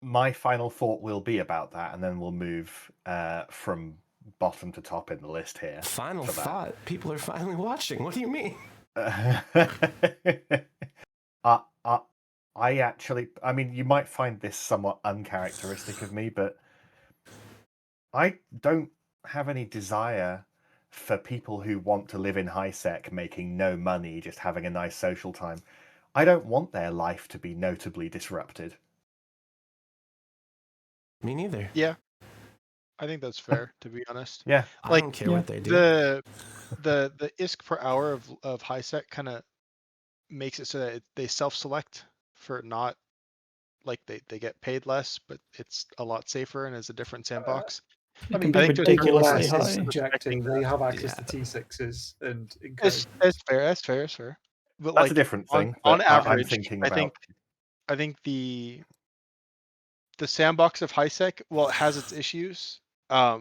My final thought will be about that, and then we'll move from bottom to top in the list here. Final for that. thought. People are finally watching. What do you mean? I actually, I mean, you might find this somewhat uncharacteristic of me, but I don't have any desire for people who want to live in high sec, making no money, just having a nice social time. I don't want their life to be notably disrupted. Me neither. Yeah, I think that's fair. To be honest. Yeah, I don't care what they do. The ISK per hour of high sec kind of makes it so that they self-select for not like they get paid less, but it's a lot safer and is a different sandbox. It can be I think there's ridiculously purposes high. Injecting, they have access to T6s and encourage. That's fair. That's fair. That's fair. But that's a different thing. On but I'm average, thinking I about. think the sandbox of high sec, well, it has its issues. I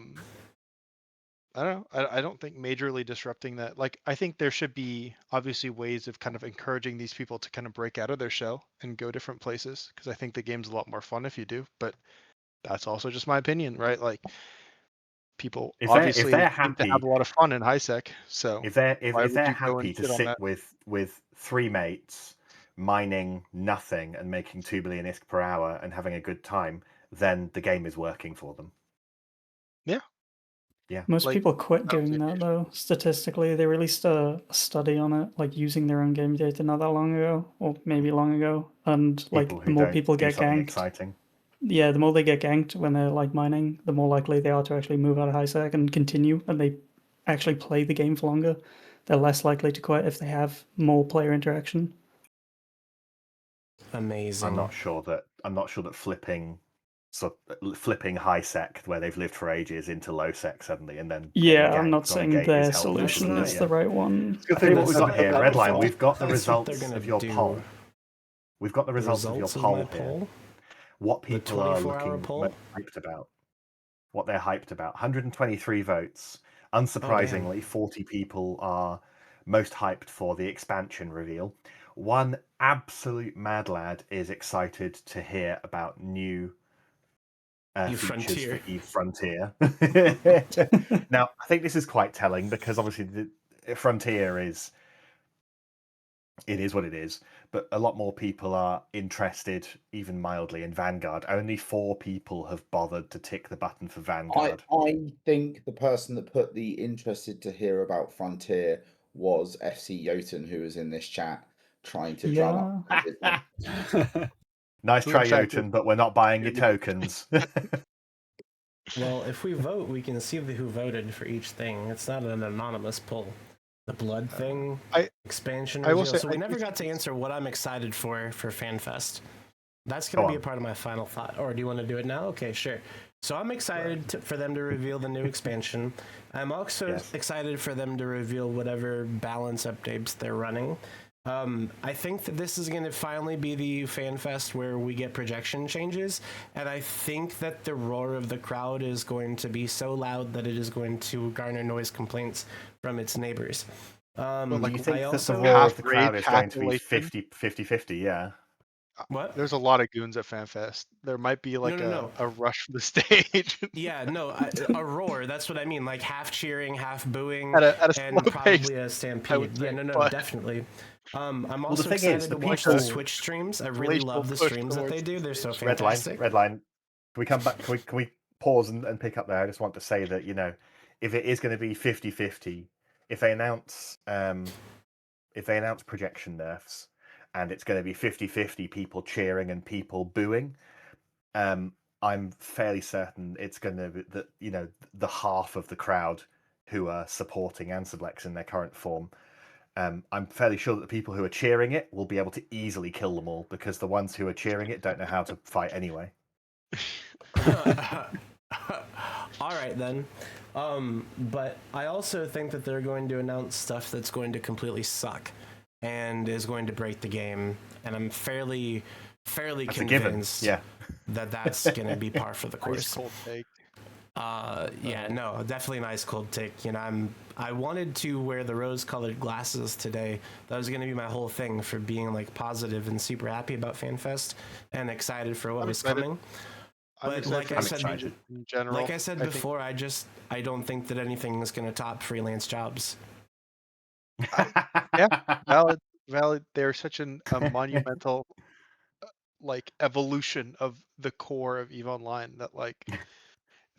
don't know. I don't think majorly disrupting that. Like, I think there should be obviously ways of kind of encouraging these people to kind of break out of their shell and go different places, because I think the game's a lot more fun if you do. But that's also just my opinion, right? Like, people obviously they're seem to happy, have a lot of fun in high sec. So if they're why would they're you go and happy to shit on sit that? with three mates, mining nothing and making 2 billion ISK per hour and having a good time, then the game is working for them. Yeah. Yeah. Most Like, people quit that was doing the that though. Statistically, they released a study on it, like using their own game data not that long ago, or maybe long ago, and like People the who more don't people do get something ganked, exciting. yeah, the more they get ganked when they're like mining, the more likely they are to actually move out of high sec and continue, and they actually play the game for longer. They're less likely to quit if they have more player interaction. Amazing. I'm not sure that flipping high sec where they've lived for ages into low sec suddenly and then Yeah, I'm not ganked on saying gate their is helpful, solution isn't it? is Yeah. the right one. Good I thing think what that's we've got here, about the Redline, fault. we've got the That's what they're results gonna of your do. poll. We've got the The results of your results of poll my here. poll? What The people are 24-hour looking poll? most hyped about. What they're hyped about. 123 votes. Oh, Unsurprisingly, 40 people are most hyped for the expansion reveal. One absolute mad lad is excited to hear about new Eve features Frontier. for Eve Frontier. Now, I think this is quite telling because obviously the Frontier is what it is, but a lot more people are interested, even mildly, in Vanguard. Only 4 people have bothered to tick the button for Vanguard. I think the person that put the interested to hear about Frontier was FC Jotun, who was in this chat trying to drum up. Nice try, Jotun, but we're not buying your tokens. Well, if we vote, we can see who voted for each thing. It's not an anonymous poll. The blood thing, expansion I will reveal. say, So I we never do got to answer what I'm excited for FanFest. That's Go going to be on. a part of my final thought. Or do you want to do it now? Okay, sure. So I'm excited for them to reveal the new expansion. I'm also excited for them to reveal whatever balance updates they're running. I think that this is going to finally be the FanFest where we get projection changes, and I think that the roar of the crowd is going to be so loud that it is going to garner noise complaints from its neighbors. Do you think I that also the roar of the half-raid, crowd is going to be half-elation? 50-50? Yeah. What? There's a lot of goons at FanFest. There might be like No. a rush from the stage. Yeah, no, a roar. That's what I mean. Like half cheering, half booing, at a and slow probably pace, a I stampede. would Yeah, say, no, but- definitely. I'm the also thing excited is, to the watch people- the Switch streams. I really love the push streams that they towards do. the They're so stage. fantastic. Redline. Can we come back? Can we pause and pick up there? I just want to say that, if it is going to be 50-50, if they announce projection nerfs and it's going to be 50-50 people cheering and people booing, I'm fairly certain it's going to be that, the half of the crowd who are supporting Ansiblex in their current form, I'm fairly sure that the people who are cheering it will be able to easily kill them all because the ones who are cheering it don't know how to fight anyway. All right then. But I also think that they're going to announce stuff that's going to completely suck and is going to break the game, and I'm fairly That's convinced a given. that that's going to be par for the course. Nice cold take. Yeah, no, definitely an ice cold take. I wanted to wear the rose-colored glasses today. That was going to be my whole thing for being like positive and super happy about FanFest and excited for what was coming. But like I said, in general, like I said before, I don't think that anything is going to top freelance jobs. Yeah, valid. They're such a monumental like evolution of the core of EVE Online that like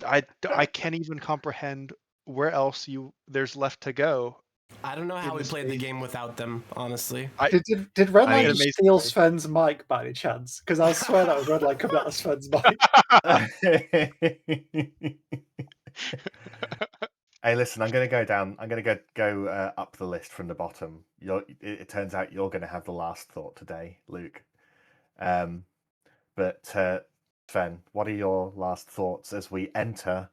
I can't even comprehend where else there's left to go. I don't know how we played the game without them, honestly. Did Redline just steal Sven's mic by any chance? Because I swear that was Redline coming out of Sven's mic. Hey, listen, I'm going to go down. I'm going to go up the list from the bottom. It turns out you're going to have the last thought today, Luke. But Sven, what are your last thoughts as we enter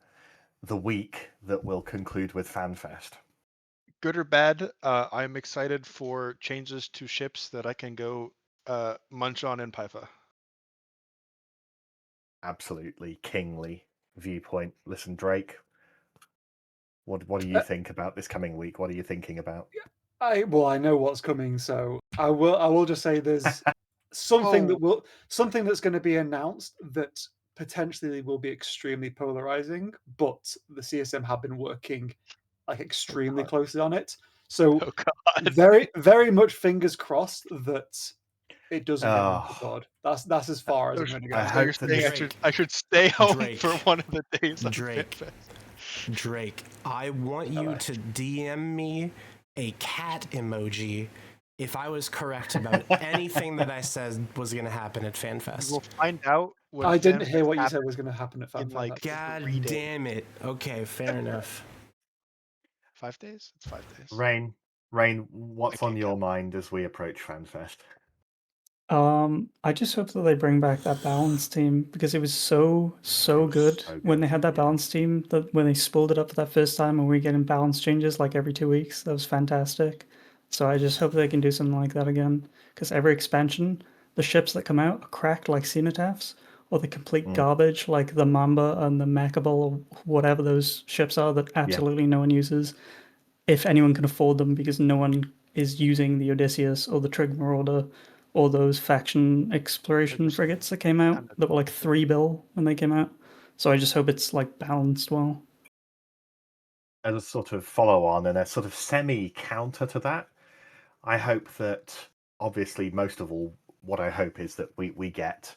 the week that will conclude with FanFest? Good or bad, I'm excited for changes to ships that I can go munch on in Pytha. Absolutely kingly viewpoint. Listen, Drake, what do you think about this coming week? What are you thinking about? I know what's coming, so I will just say there's something that's going to be announced that potentially will be extremely polarizing, but the CSM have been working like extremely closely on it. So very, very much fingers crossed that it doesn't get on the board. That's as far as I'm going to go. So you're saying I should stay home for one of the days of FanFest. Drake, I want you to DM me a cat emoji if I was correct about anything that I said was going to happen at FanFest. We'll find out. When I didn't hear FanFest what you said happens was going to happen at in FanFest. like God 3 days. damn it. Okay, fair enough. 5 days? It's 5 days. Rain, what's on your mind as we approach FanFest? I just hope that they bring back that balance team because it was so good when they had that balance team, that when they spooled it up for that first time and we were getting balance changes like every 2 weeks. That was fantastic. So I just hope they can do something like that again, because every expansion, the ships that come out are cracked like cenotaphs, or the complete garbage like the Mamba and the Macabre or whatever those ships are that absolutely no one uses, if anyone can afford them, because no one is using the Odysseus or the Trig Marauder or those faction exploration frigates that came out that were like $3 billion when they came out. So I just hope it's like balanced well. As a sort of follow on and a sort of semi counter to that, I hope that, obviously, most of all, what I hope is that we get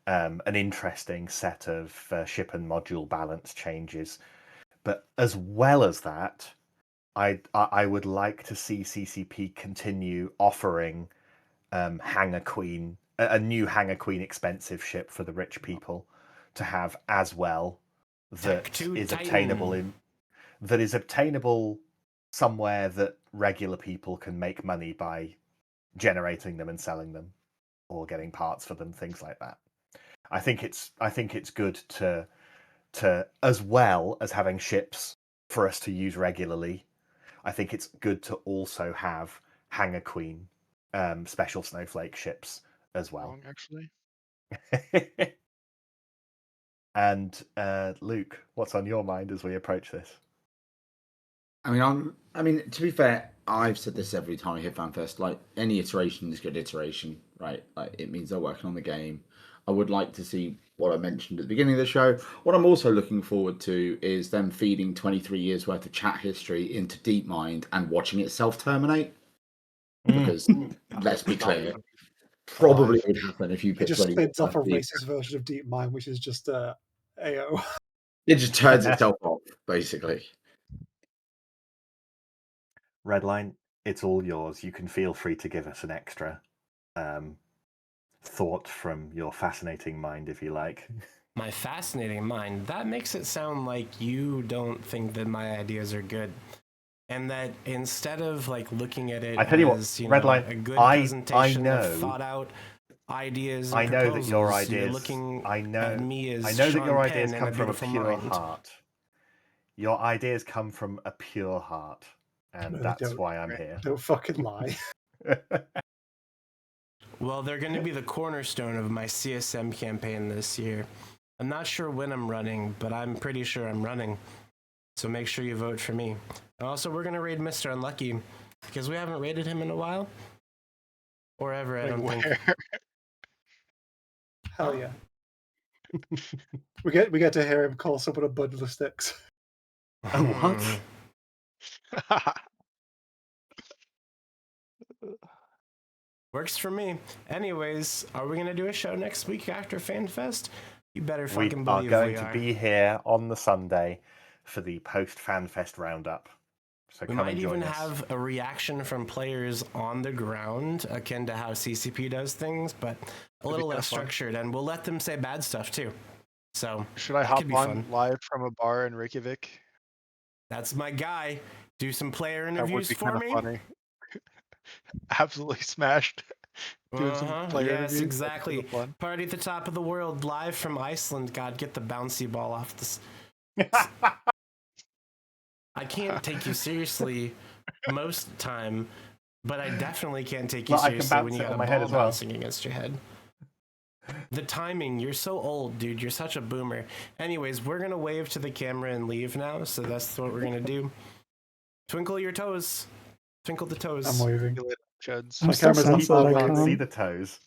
an interesting set of ship and module balance changes. But as well as that, I would like to see CCP continue offering Hangar Queen, a new Hangar Queen expensive ship for the rich people to have as well, that is obtainable somewhere that regular people can make money by generating them and selling them or getting parts for them, things like that. I think it's good to as well as having ships for us to use regularly, I think it's good to also have Hangar Queen special snowflake ships as well. Wrong, actually. And Luke, what's on your mind as we approach this? I mean, to be fair, I've said this every time I hit FanFest. Like, any iteration is good iteration, right? Like, it means they're working on the game. I would like to see what I mentioned at the beginning of the show. What I'm also looking forward to is them feeding 23 years worth of chat history into DeepMind and watching it self-terminate. Because let's be clear, probably would happen if you It put just 20 spins off a years. racist version of DeepMind, which is just AO. It just turns itself off, basically. Redline, it's all yours. You can feel free to give us an extra thought from your fascinating mind if you like. My fascinating mind? That makes it sound like you don't think that my ideas are good. And that instead of like looking at it I tell you what, as Redline, a good I presentation know, of thought out ideas and I know that your proposals, ideas, you're looking I know at me as that your Sean ideas Penn come and a from a beautiful pure mind. heart. Your ideas come from a pure heart, and No, that's why I'm here. Don't fucking lie. Well, they're going to be the cornerstone of my CSM campaign this year. I'm not sure when I'm running, but I'm pretty sure I'm running. So make sure you vote for me. And also, we're going to raid Mr. Unlucky, because we haven't raided him in a while. Or ever, I don't think. Hell yeah. we get to hear him call someone a bundle of sticks. Oh, what? Works for me. Anyways, are we going to do a show next week after FanFest? You better We fucking are believe going we to are. be here on the Sunday for the post FanFest roundup. So We come might and join even us. have a reaction from players on the ground, akin to how CCP does things, but a little less structured, and we'll let them say bad stuff too. So should I that hop could be on fun. live from a bar in Reykjavik? That's my guy. Do some player That would interviews be for kind of me. funny. Absolutely smashed. Doing some player Yes, interviews. exactly. That's fun. Party at the top of the world, live from Iceland. God, get the bouncy ball off this. I can't take you seriously most time, but I definitely can't take you Well, I can seriously when bounce you it got on a my head ball as well. bouncing against your head. The timing, you're so old, dude. You're such a boomer. Anyways, we're going to wave to the camera and leave now, so that's what we're going to do. Twinkle your toes. Twinkle the toes. I'm waving. Chuds. I'm still People censored. I can't see can't. the toes.